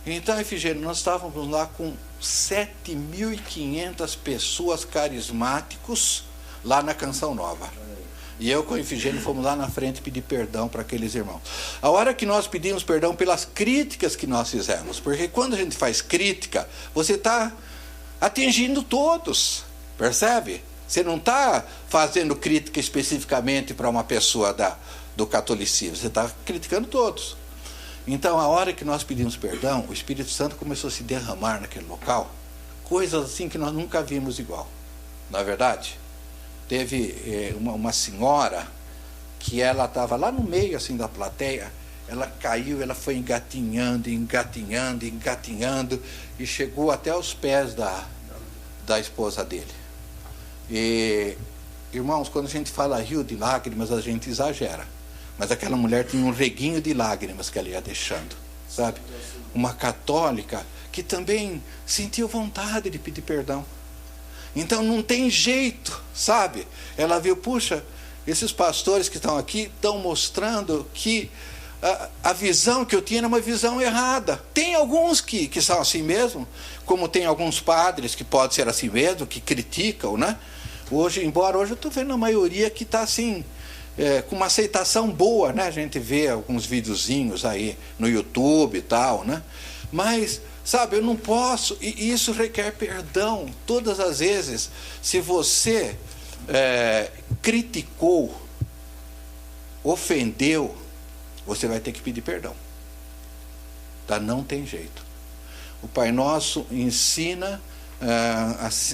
Então, Efigênia, nós estávamos lá com 7.500 pessoas carismáticos lá na Canção Nova. E eu com a Efigênia fomos lá na frente pedir perdão para aqueles irmãos. A hora que nós pedimos perdão pelas críticas que nós fizemos, porque quando a gente faz crítica, você está atingindo todos, percebe? Você não está fazendo crítica especificamente para uma pessoa do catolicismo, você está criticando todos. Então, a hora que nós pedimos perdão, o Espírito Santo começou a se derramar naquele local, coisas assim que nós nunca vimos igual, não é verdade? Teve uma senhora que ela estava lá no meio assim da plateia, ela caiu, ela foi engatinhando, engatinhando, engatinhando e chegou até os pés da esposa dele. E, irmãos, quando a gente fala rio de lágrimas, a gente exagera, mas aquela mulher tinha um reguinho de lágrimas que ela ia deixando, sabe? Uma católica que também sentiu vontade de pedir perdão. Então não tem jeito, sabe? Ela viu, puxa, esses pastores que estão aqui estão mostrando que a visão que eu tinha era uma visão errada. Tem alguns que são assim mesmo, como tem alguns padres que podem ser assim mesmo, que criticam, né? Embora hoje eu estou vendo a maioria que está assim, com uma aceitação boa, né? A gente vê alguns videozinhos aí no YouTube e tal, né? Mas, sabe, eu não posso, e isso requer perdão. Todas as vezes, se você criticou, ofendeu, você vai ter que pedir perdão. Tá? Não tem jeito. O Pai Nosso ensina,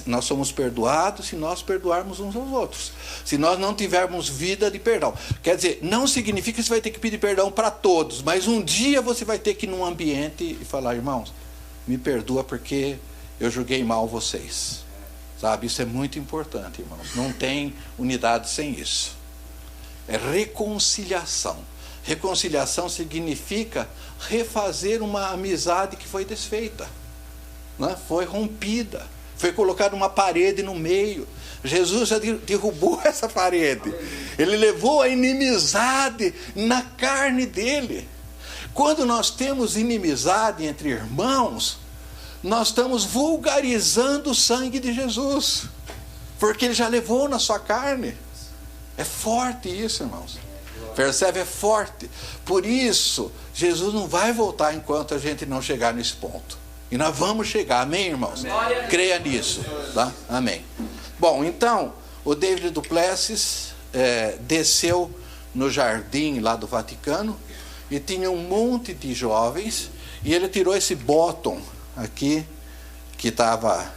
nós somos perdoados se nós perdoarmos uns aos outros. Se nós não tivermos vida de perdão. Quer dizer, não significa que você vai ter que pedir perdão para todos, mas um dia você vai ter que ir num ambiente e falar, irmãos, me perdoa porque eu julguei mal vocês. Sabe, isso é muito importante, irmãos. Não tem unidade sem isso. É reconciliação. Reconciliação significa refazer uma amizade que foi desfeita, né? Foi rompida, foi colocada uma parede no meio. Jesus já derrubou essa parede. Ele levou a inimizade na carne dele. Quando nós temos inimizade entre irmãos, nós estamos vulgarizando o sangue de Jesus, porque ele já levou na sua carne. É forte isso, irmãos. Percebe? É forte. Por isso, Jesus não vai voltar enquanto a gente não chegar nesse ponto. E nós vamos chegar, amém, irmãos? Amém. Creia nisso, tá? Amém. Bom, então, o David du Plessis desceu no jardim lá do Vaticano e tinha um monte de jovens, e ele tirou esse bottom aqui, que estava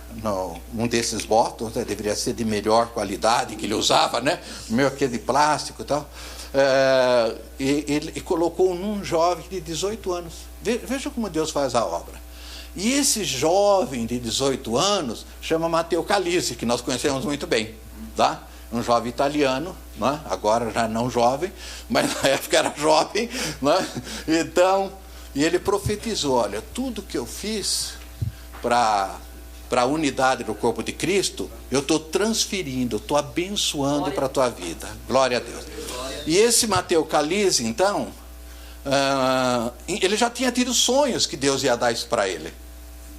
um desses bottoms, deveria ser de melhor qualidade que ele usava, né? O meu aqui é de plástico e tal. E colocou num jovem de 18 anos. Veja como Deus faz a obra. E esse jovem de 18 anos chama Matteo Calise, que nós conhecemos muito bem, tá? Um jovem italiano, né? Agora já não jovem, mas na época era jovem, né? Então, e ele profetizou, olha, tudo que eu fiz para a unidade do corpo de Cristo, eu estou transferindo, eu estou abençoando para a tua vida. Glória a Deus. E esse Matteo Calise, então, ele já tinha tido sonhos que Deus ia dar isso para ele.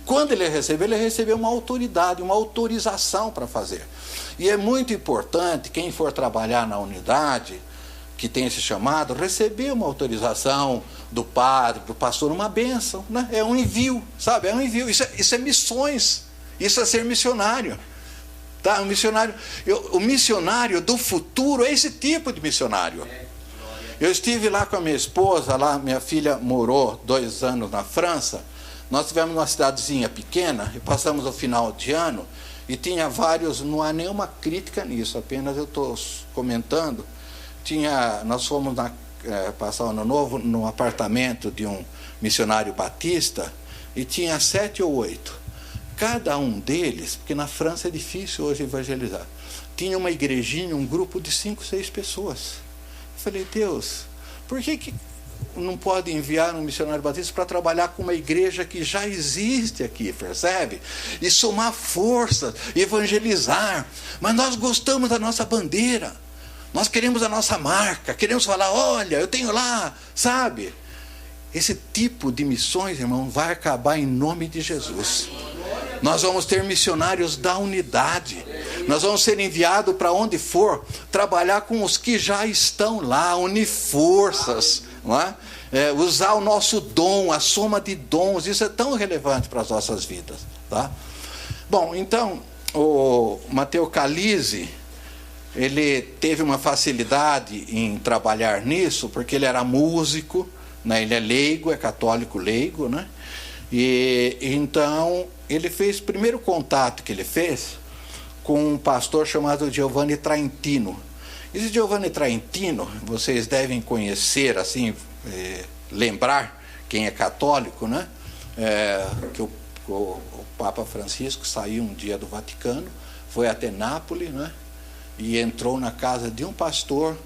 Quando ele recebeu uma autoridade, uma autorização para fazer. E é muito importante, quem for trabalhar na unidade, que tem esse chamado, receber uma autorização do padre, do pastor, uma bênção, né? É um envio, sabe? É um envio. Isso é missões, isso é ser missionário. Tá? O missionário do futuro é esse tipo de missionário. Eu estive lá com a minha esposa, minha filha morou 2 anos na França. Nós tivemos uma cidadezinha pequena e passamos o final de ano e tinha vários, não há nenhuma crítica nisso, apenas eu estou comentando. Nós fomos passar o ano novo num apartamento de um missionário batista e tinha 7 ou 8. Cada um deles, porque na França é difícil hoje evangelizar, tinha uma igrejinha, um grupo de 5, 6 pessoas. Eu falei, Deus, Por que não pode enviar um missionário batista para trabalhar com uma igreja que já existe aqui, percebe? E somar forças, evangelizar. Mas nós gostamos da nossa bandeira, nós queremos a nossa marca, queremos falar, olha, eu tenho lá, sabe? Esse tipo de missões, irmão, vai acabar em nome de Jesus. Nós vamos ter missionários da unidade. Nós vamos ser enviados para onde for, trabalhar com os que já estão lá, unir forças, não é? Usar o nosso dom, a soma de dons. Isso é tão relevante para as nossas vidas, tá? Bom, então, o Matteo Calise, ele teve uma facilidade em trabalhar nisso, porque ele era músico, né? Ele é leigo, é católico leigo, né? E então ele fez, o primeiro contato que ele fez com um pastor chamado Giovanni Traentino. Esse Giovanni Traentino, vocês devem conhecer, assim, lembrar, quem é católico, né? Que o Papa Francisco saiu um dia do Vaticano, foi até Nápoles, né? E entrou na casa de um pastor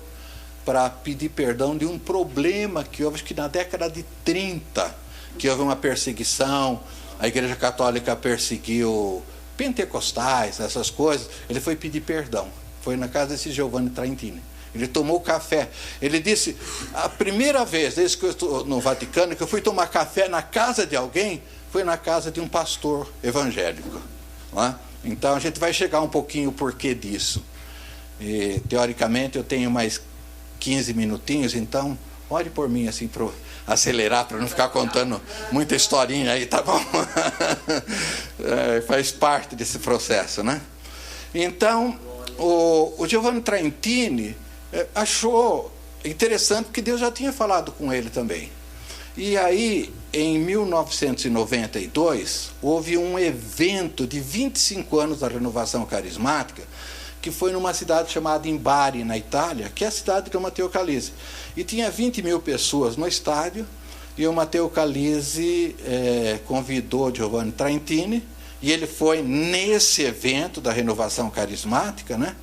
para pedir perdão de um problema que houve, acho que na década de 30, que houve uma perseguição, a Igreja Católica perseguiu pentecostais, essas coisas. Ele foi pedir perdão, foi na casa desse Giovanni Traentino. Ele tomou café. Ele disse, a primeira vez, desde que eu estou no Vaticano, que eu fui tomar café na casa de alguém, foi na casa de um pastor evangélico. Não é? Então a gente vai chegar um pouquinho o porquê disso. E, teoricamente eu tenho mais 15 minutinhos, então ore por mim assim para acelerar, para não ficar contando muita historinha aí, tá bom? Faz parte desse processo, né? Então o Giovanni Traentini achou interessante, porque Deus já tinha falado com ele também. E aí, em 1992, houve um evento de 25 anos da renovação carismática, que foi numa cidade chamada Bari, na Itália, que é a cidade do Matteo Calise. E tinha 20 mil pessoas no estádio, e o Matteo Calise convidou Giovanni Traentini, e ele foi nesse evento da renovação carismática, né?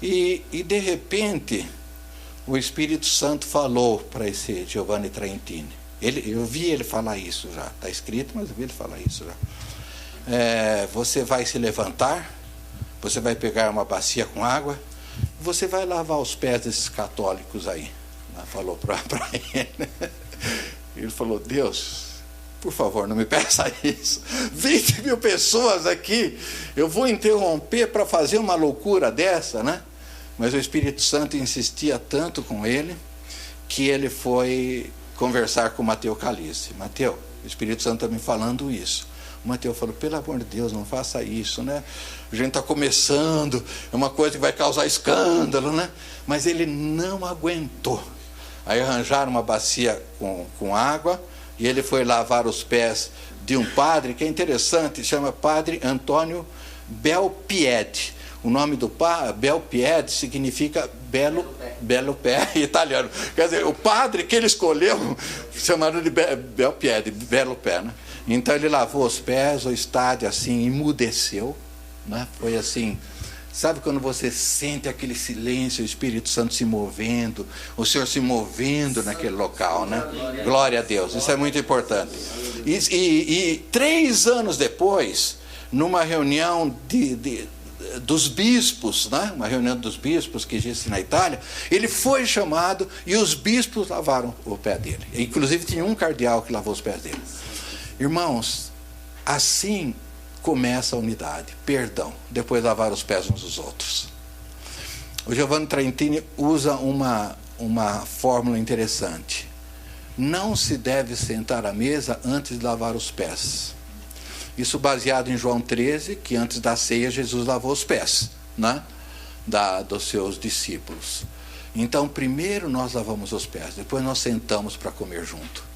E de repente, o Espírito Santo falou para esse Giovanni Traentini. Eu vi ele falar isso já, está escrito, mas eu vi ele falar isso já. Você vai se levantar, você vai pegar uma bacia com água, você vai lavar os pés desses católicos aí. Falou para ele. Ele falou, Deus, por favor, não me peça isso. 20 mil pessoas aqui, eu vou interromper para fazer uma loucura dessa, né? Mas o Espírito Santo insistia tanto com ele, que ele foi conversar com o Matteo Calise. Matteo, o Espírito Santo está me falando isso. O Matteo falou, pelo amor de Deus, não faça isso, né? A gente está começando, é uma coisa que vai causar escândalo, né? Mas ele não aguentou. Aí arranjaram uma bacia com água, e ele foi lavar os pés de um padre, que é interessante, chama Padre Antônio Belpiede. O nome do Belpiede significa belo pé em italiano. Quer dizer, o padre que ele escolheu, chamaram de Belpiede, belo pé, né? Então ele lavou os pés, o estádio assim emudeceu, né? Foi assim, sabe quando você sente aquele silêncio, o Espírito Santo se movendo, o Senhor se movendo naquele local, né? Glória a Deus, isso é muito importante. E 3 anos depois, numa reunião dos bispos, né? Uma reunião dos bispos que existe na Itália, ele foi chamado e os bispos lavaram o pé dele. Inclusive tinha um cardeal que lavou os pés dele. Irmãos, assim começa a unidade, perdão, depois lavar os pés uns dos outros. O Giovanni Traentini usa uma fórmula interessante. Não se deve sentar à mesa antes de lavar os pés. Isso baseado em João 13, que antes da ceia Jesus lavou os pés, né? Dos seus discípulos. Então, primeiro nós lavamos os pés, depois nós sentamos para comer junto.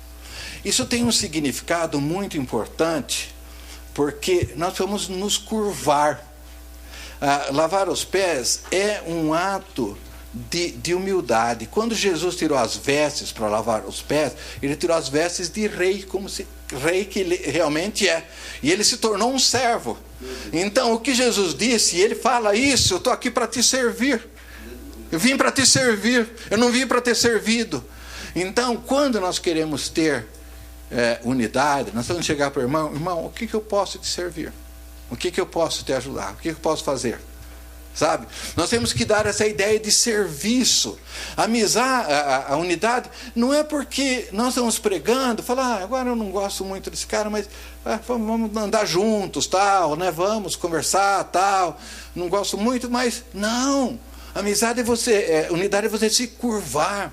Isso tem um significado muito importante, porque nós vamos nos curvar. Lavar os pés é um ato de humildade. Quando Jesus tirou as vestes para lavar os pés, ele tirou as vestes de rei, como se rei que ele realmente é. E ele se tornou um servo. Então, o que Jesus disse, e ele fala isso, eu estou aqui para te servir. Eu vim para te servir, eu não vim para ter servido. Então, quando nós queremos ter unidade, nós vamos chegar para o irmão: irmão, o que eu posso te servir? O que eu posso te ajudar? O que eu posso fazer? Sabe? Nós temos que dar essa ideia de serviço. A unidade não é porque nós estamos pregando, falar: agora eu não gosto muito desse cara, mas vamos andar juntos, tal, né? Vamos conversar, tal. Não gosto muito, mas não. Amizade unidade é você se curvar,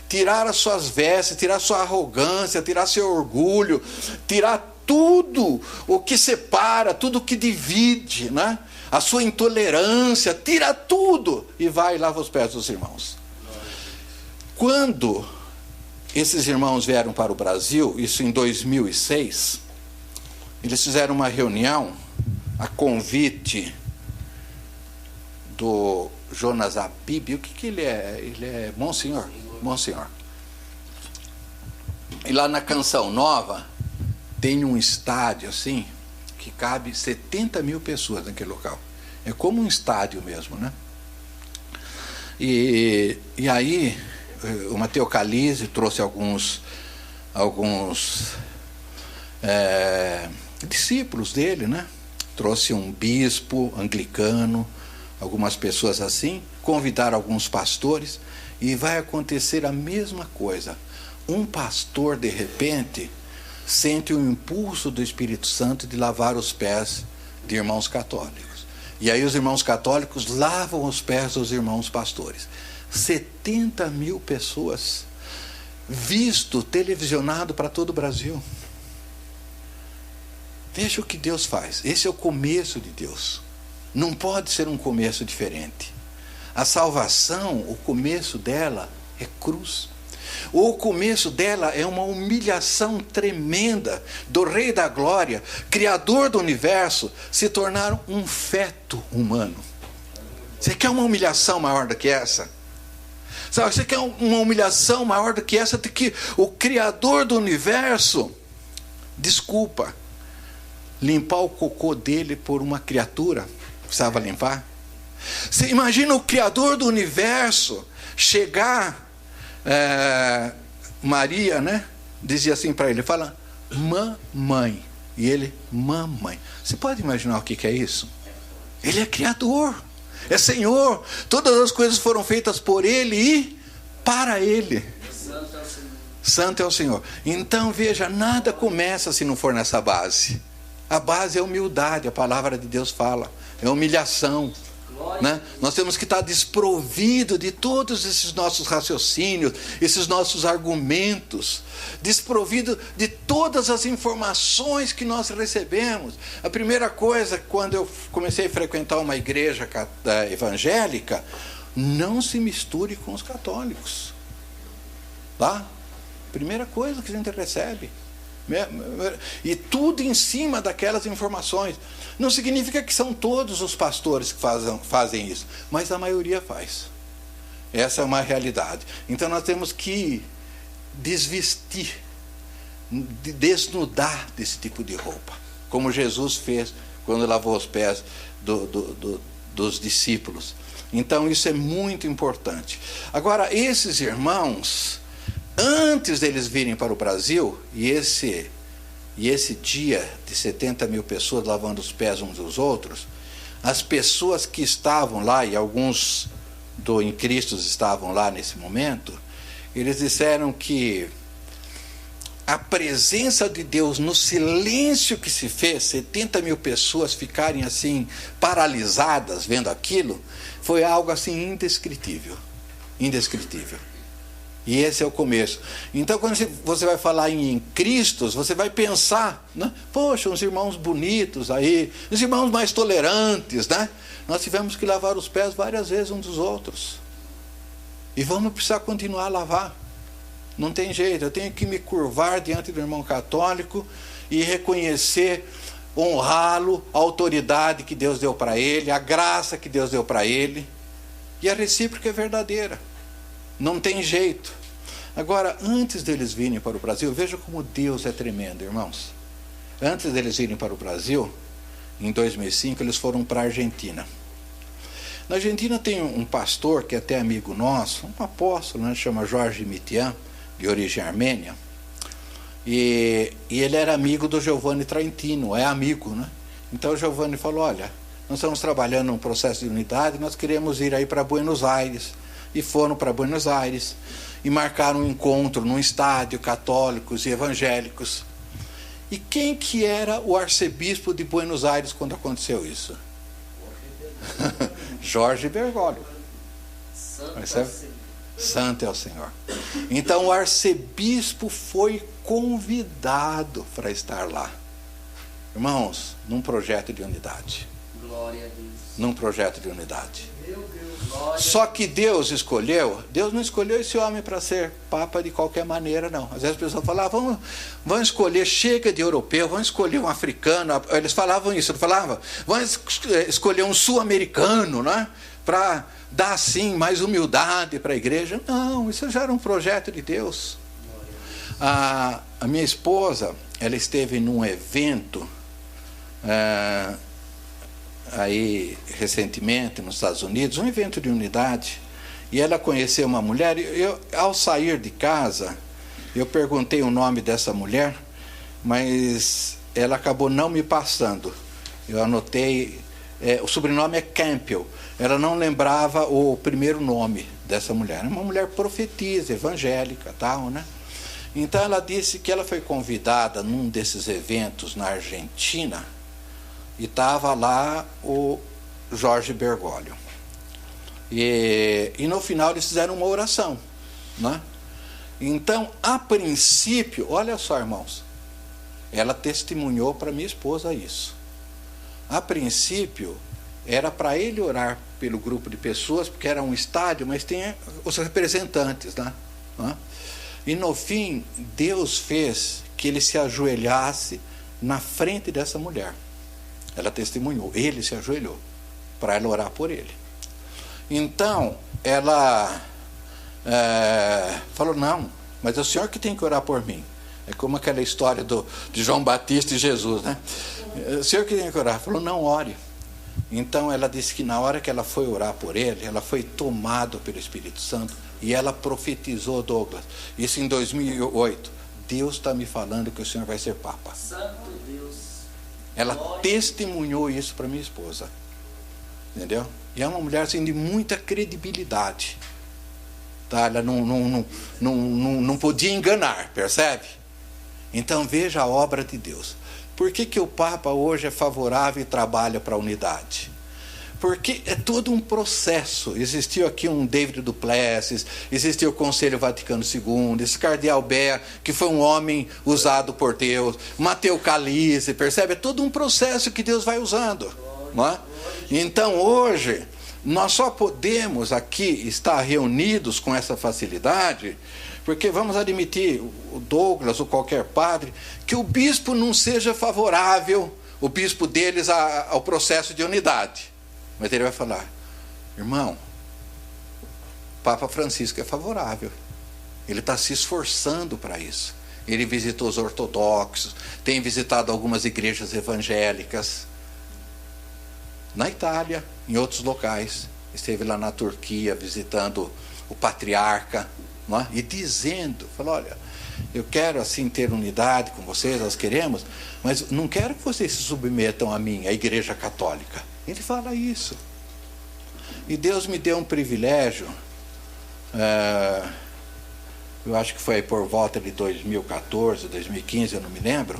tirar as suas vestes, tirar sua arrogância, tirar seu orgulho, tirar tudo o que separa, tudo o que divide, né? A sua intolerância, tira tudo e vai e lava os pés dos irmãos. Quando esses irmãos vieram para o Brasil, isso em 2006, eles fizeram uma reunião a convite do Jonas Abib. O que ele é? Ele é Monsenhor? Monsenhor. E lá na Canção Nova tem um estádio assim, que cabe 70 mil pessoas naquele local. É como um estádio mesmo, né? E aí o Matteo Calise trouxe alguns discípulos dele, né? Trouxe um bispo anglicano, algumas pessoas assim, convidaram alguns pastores, e vai acontecer a mesma coisa. Um pastor, de repente, sente o impulso do Espírito Santo de lavar os pés de irmãos católicos. E aí os irmãos católicos lavam os pés dos irmãos pastores. 70 mil pessoas, visto, televisionado para todo o Brasil. Veja o que Deus faz. Esse é o começo de Deus. Não pode ser um começo diferente. A salvação, o começo dela é cruz. O começo dela é uma humilhação tremenda do Rei da Glória, Criador do universo, se tornar um feto humano. Você quer uma humilhação maior do que essa? Sabe, você quer uma humilhação maior do que essa, de que o Criador do universo, limpar o cocô dele por uma criatura, precisava limpar? Você imagina o Criador do universo chegar... Maria, né, dizia assim para ele, fala: mamãe, e ele: mamãe. Você pode imaginar o que é isso? Ele é Criador, é Senhor, todas as coisas foram feitas por Ele e para Ele. Santo é o Senhor. Então veja, nada começa se não for nessa base. A base é humildade, a palavra de Deus fala, é humilhação. Né? Nós temos que estar desprovido de todos esses nossos raciocínios, esses nossos argumentos, desprovido de todas as informações que nós recebemos. A primeira coisa, quando eu comecei a frequentar uma igreja evangélica, não se misture com os católicos. Tá? Primeira coisa que a gente recebe. E tudo em cima daquelas informações. Não significa que são todos os pastores que fazem isso, mas a maioria faz. Essa é uma realidade. Então nós temos que desvestir, desnudar desse tipo de roupa, como Jesus fez quando lavou os pés dos discípulos. Então isso é muito importante. Agora, esses irmãos, antes deles virem para o Brasil, e esse dia de 70 mil pessoas lavando os pés uns dos outros, as pessoas que estavam lá, e alguns em Cristo estavam lá nesse momento, eles disseram que a presença de Deus no silêncio que se fez, 70 mil pessoas ficarem assim paralisadas vendo aquilo, foi algo assim indescritível. Indescritível. E esse é o começo. Então, quando você vai falar em Cristo, você vai pensar, né? Poxa, uns irmãos bonitos aí, uns irmãos mais tolerantes, né? Nós tivemos que lavar os pés várias vezes uns dos outros. E vamos precisar continuar a lavar. Não tem jeito, eu tenho que me curvar diante do irmão católico e reconhecer, honrá-lo, a autoridade que Deus deu para ele, a graça que Deus deu para ele. E a recíproca é verdadeira. Não tem jeito. Agora, antes deles virem para o Brasil, veja como Deus é tremendo, irmãos. Antes deles irem para o Brasil, em 2005, eles foram para a Argentina. Na Argentina tem um pastor que é até amigo nosso, um apóstolo, né, chama Jorge Mitian, de origem armênia, e ele era amigo do Giovanni Trentino, é amigo, né? Então o Giovanni falou, olha, nós estamos trabalhando num processo de unidade, nós queremos ir aí para Buenos Aires. E foram para Buenos Aires e marcaram um encontro num estádio, católicos e evangélicos. E quem que era o arcebispo de Buenos Aires quando aconteceu isso? Jorge Bergoglio. Santo é o Senhor. Então o arcebispo foi convidado para estar lá. Irmãos, num projeto de unidade. Glória a Deus. Num projeto de unidade. Meu Deus. Glória. Só que Deus não escolheu esse homem para ser papa de qualquer maneira, não. Às vezes as pessoas falavam, vamos escolher, chega de europeu, vamos escolher um africano. Eles falavam isso, não falavam? Vamos escolher um sul-americano, né? Para dar, assim, mais humildade para a igreja. Não, isso já era um projeto de Deus. A minha esposa, ela esteve num evento aí recentemente nos Estados Unidos, um evento de unidade, e ela conheceu uma mulher. Ao sair de casa, eu perguntei o nome dessa mulher, mas ela acabou não me passando. Eu anotei, o sobrenome é Campbell. Ela não lembrava o primeiro nome dessa mulher. É uma mulher profetisa, evangélica, tal, né? Então ela disse que ela foi convidada num desses eventos na Argentina, e estava lá o Jorge Bergoglio. E no final eles fizeram uma oração, né? Então, a princípio, olha só, irmãos, ela testemunhou para minha esposa isso. A princípio, era para ele orar pelo grupo de pessoas, porque era um estádio, mas tem os representantes, né? E no fim, Deus fez que ele se ajoelhasse na frente dessa mulher. Ela testemunhou, ele se ajoelhou para ela orar por ele. Então, ela falou, não, mas é o senhor que tem que orar por mim. É como aquela história de João Batista e Jesus, né? O senhor que tem que orar. Falou, não, ore. Então, ela disse que na hora que ela foi orar por ele, ela foi tomada pelo Espírito Santo e ela profetizou, Douglas. Isso em 2008. Deus está me falando que o senhor vai ser papa. Santo Deus. Ela testemunhou isso para minha esposa. Entendeu? E é uma mulher assim, de muita credibilidade. Tá? Ela não podia enganar, percebe? Então veja a obra de Deus. Por que o Papa hoje é favorável e trabalha para a unidade? Porque é todo um processo. Existiu aqui um David Duplessis, existiu o Conselho Vaticano II, esse cardeal Bea, que foi um homem usado por Deus, Mateu Calise, percebe? É todo um processo que Deus vai usando. Não é? Então hoje, nós só podemos aqui estar reunidos com essa facilidade, porque vamos admitir, o Douglas ou qualquer padre, que o bispo não seja favorável, o bispo deles, ao processo de unidade. Mas ele vai falar, irmão, o Papa Francisco é favorável. Ele está se esforçando para isso. Ele visitou os ortodoxos, tem visitado algumas igrejas evangélicas. Na Itália, em outros locais. Esteve lá na Turquia visitando o patriarca, não é? E dizendo, falou, olha, eu quero assim ter unidade com vocês, nós queremos, mas não quero que vocês se submetam a mim, a Igreja Católica. Ele fala isso. E Deus me deu um privilégio, eu acho que foi por volta de 2014, 2015, eu não me lembro,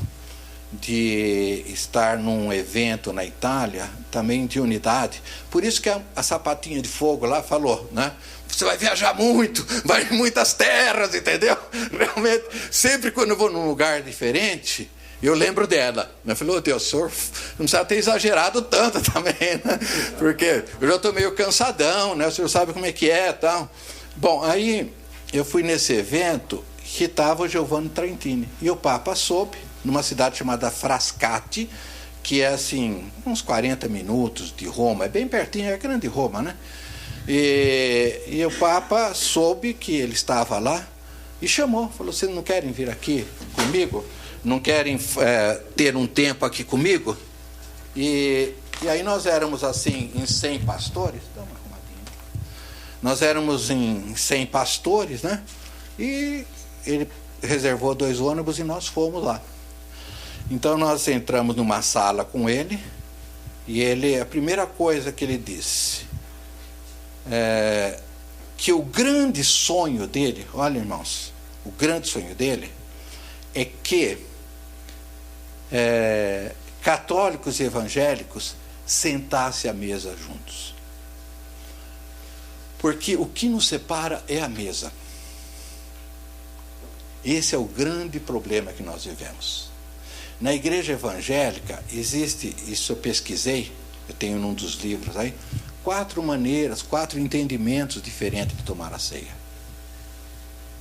de estar num evento na Itália, também de unidade. Por isso que a sapatinha de fogo lá falou, né? Você vai viajar muito, vai em muitas terras, entendeu? Realmente, sempre quando eu vou num lugar diferente, eu lembro dela. Eu falei, ô Deus, o senhor não precisa ter exagerado tanto também, né? Porque eu já estou meio cansadão, né? O senhor sabe como é que é e tal. Bom, aí eu fui nesse evento que estava o Giovanni Trentini. E o Papa soube, numa cidade chamada Frascati, que é assim, uns 40 minutos de Roma, é bem pertinho, é grande Roma, né? E o Papa soube que ele estava lá e chamou, falou, vocês não querem vir aqui comigo? Não querem ter um tempo aqui comigo? E aí nós éramos assim, em 100 pastores, dá uma arrumadinha. Nós éramos em 100 pastores, né? E ele reservou 2 ônibus e nós fomos lá. Então nós entramos numa sala com ele, e a primeira coisa que ele disse que o grande sonho dele, olha, irmãos, o grande sonho dele é que católicos e evangélicos sentassem à mesa juntos. Porque o que nos separa é a mesa. Esse é o grande problema que nós vivemos. Na igreja evangélica existe, isso eu pesquisei, eu tenho num dos livros aí, 4 maneiras, 4 entendimentos diferentes de tomar a ceia.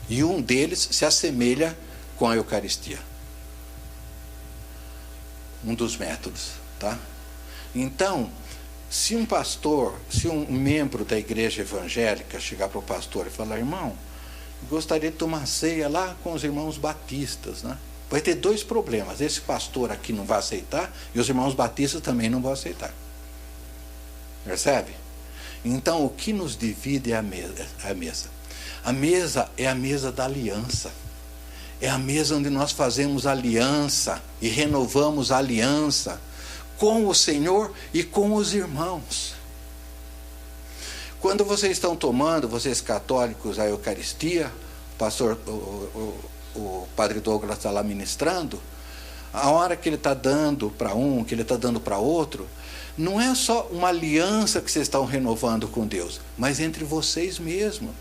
E um deles se assemelha com a Eucaristia. Um dos métodos, tá? Então, se um pastor, se um membro da igreja evangélica chegar para o pastor e falar: irmão, gostaria de tomar ceia lá com os irmãos batistas, né? Vai ter 2 problemas. Esse pastor aqui não vai aceitar e os irmãos batistas também não vão aceitar. Percebe? Então, o que nos divide é a mesa. A mesa é a mesa da aliança. É a mesa onde nós fazemos aliança e renovamos a aliança com o Senhor e com os irmãos. Quando vocês estão tomando, vocês católicos, a Eucaristia, o Padre Douglas está lá ministrando, a hora que ele está dando para um, que ele está dando para outro, não é só uma aliança que vocês estão renovando com Deus, mas entre vocês mesmos.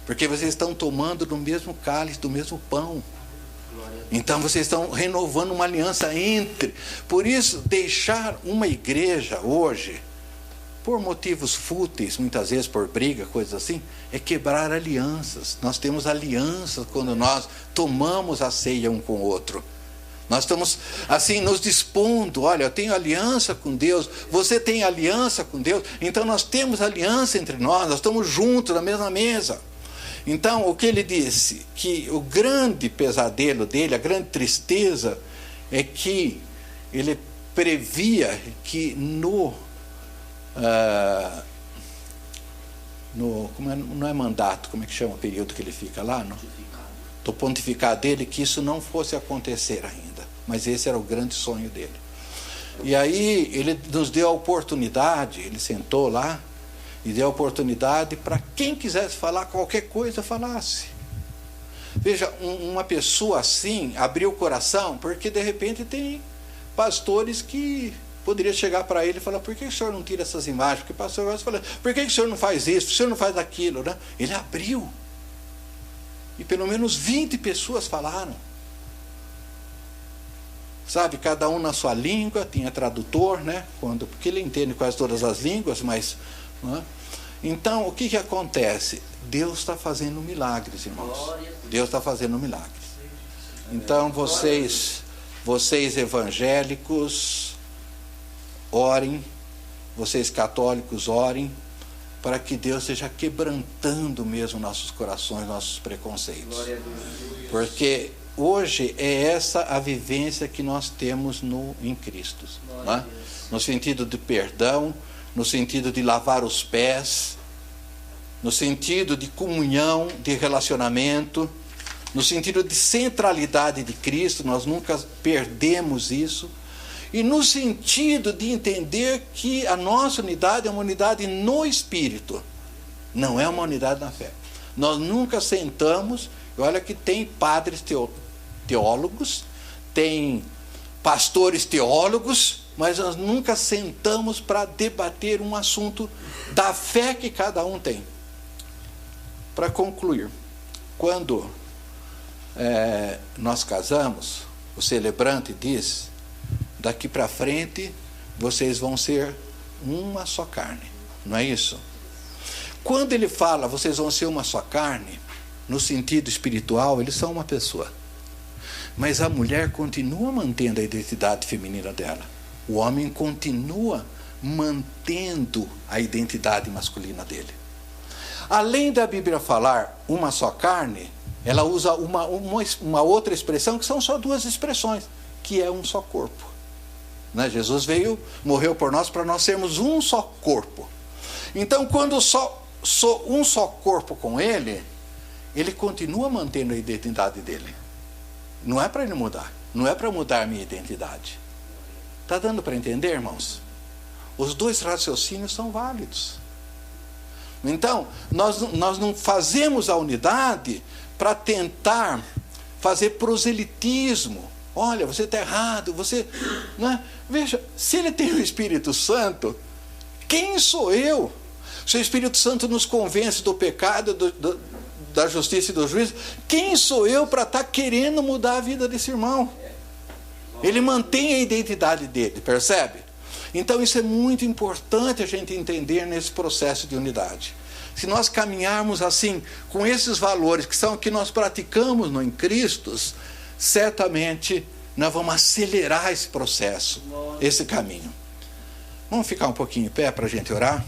Porque vocês estão tomando do mesmo cálice, do mesmo pão. Então vocês estão renovando uma aliança entre. Por isso, deixar uma igreja hoje, por motivos fúteis, muitas vezes por briga, coisas assim, é quebrar alianças. Nós temos alianças quando nós tomamos a ceia um com o outro. Nós estamos assim nos dispondo: olha, eu tenho aliança com Deus, você tem aliança com Deus, então nós temos aliança entre nós estamos juntos na mesma mesa. Então, o que ele disse? Que o grande pesadelo dele, a grande tristeza, é que ele previa que não é mandato, como é que chama o período que ele fica lá? Do pontificado dele, que isso não fosse acontecer ainda. Mas esse era o grande sonho dele. E aí ele nos deu a oportunidade, ele sentou lá, e deu a oportunidade para quem quisesse falar qualquer coisa, falasse. Veja, uma pessoa assim abriu o coração, porque de repente tem pastores que poderia chegar para ele e falar: por que o senhor não tira essas imagens? Porque o pastor vai falar: por que o senhor não faz isso? O senhor não faz aquilo, né? Ele abriu. E pelo menos 20 pessoas falaram. Sabe, cada um na sua língua, tinha tradutor, né? Porque ele entende quase todas as línguas, mas... Né? Então, o que acontece? Deus está fazendo milagres, irmãos. Deus está fazendo milagres. Então, vocês evangélicos, orem. Vocês católicos, orem, para que Deus esteja quebrantando mesmo nossos corações, nossos preconceitos. Porque hoje é essa a vivência que nós temos em Cristo, né? No sentido de perdão, no sentido de lavar os pés, no sentido de comunhão, de relacionamento, no sentido de centralidade de Cristo, nós nunca perdemos isso, e no sentido de entender que a nossa unidade é uma unidade no Espírito, não é uma unidade na fé. Nós nunca sentamos, olha que tem padres teólogos, tem pastores teólogos, mas nós nunca sentamos para debater um assunto da fé que cada um tem. Para concluir, quando nós casamos, o celebrante diz: daqui para frente vocês vão ser uma só carne, não é isso? Quando ele fala vocês vão ser uma só carne, no sentido espiritual, eles são uma pessoa, mas a mulher continua mantendo a identidade feminina dela, o homem continua mantendo a identidade masculina dele. Além da Bíblia falar uma só carne, ela usa uma outra expressão, que são só 2 expressões, que é um só corpo, né? Jesus veio, morreu por nós, para nós sermos um só corpo. Então, quando sou um só corpo com ele, ele continua mantendo a identidade dele. Não é para ele mudar. Não é para mudar a minha identidade. Está dando para entender, irmãos? Os dois raciocínios são válidos. Então, nós não fazemos a unidade para tentar fazer proselitismo. Olha, você está errado, você... Né? Veja, se ele tem o Espírito Santo, quem sou eu? Se o Espírito Santo nos convence do pecado, da justiça e do juízo, quem sou eu para estar querendo mudar a vida desse irmão? Ele mantém a identidade dele, percebe? Então isso é muito importante a gente entender nesse processo de unidade. Se nós caminharmos assim, com esses valores que são o que nós praticamos em Cristo, certamente nós vamos acelerar esse processo, esse caminho. Vamos ficar um pouquinho em pé para a gente orar?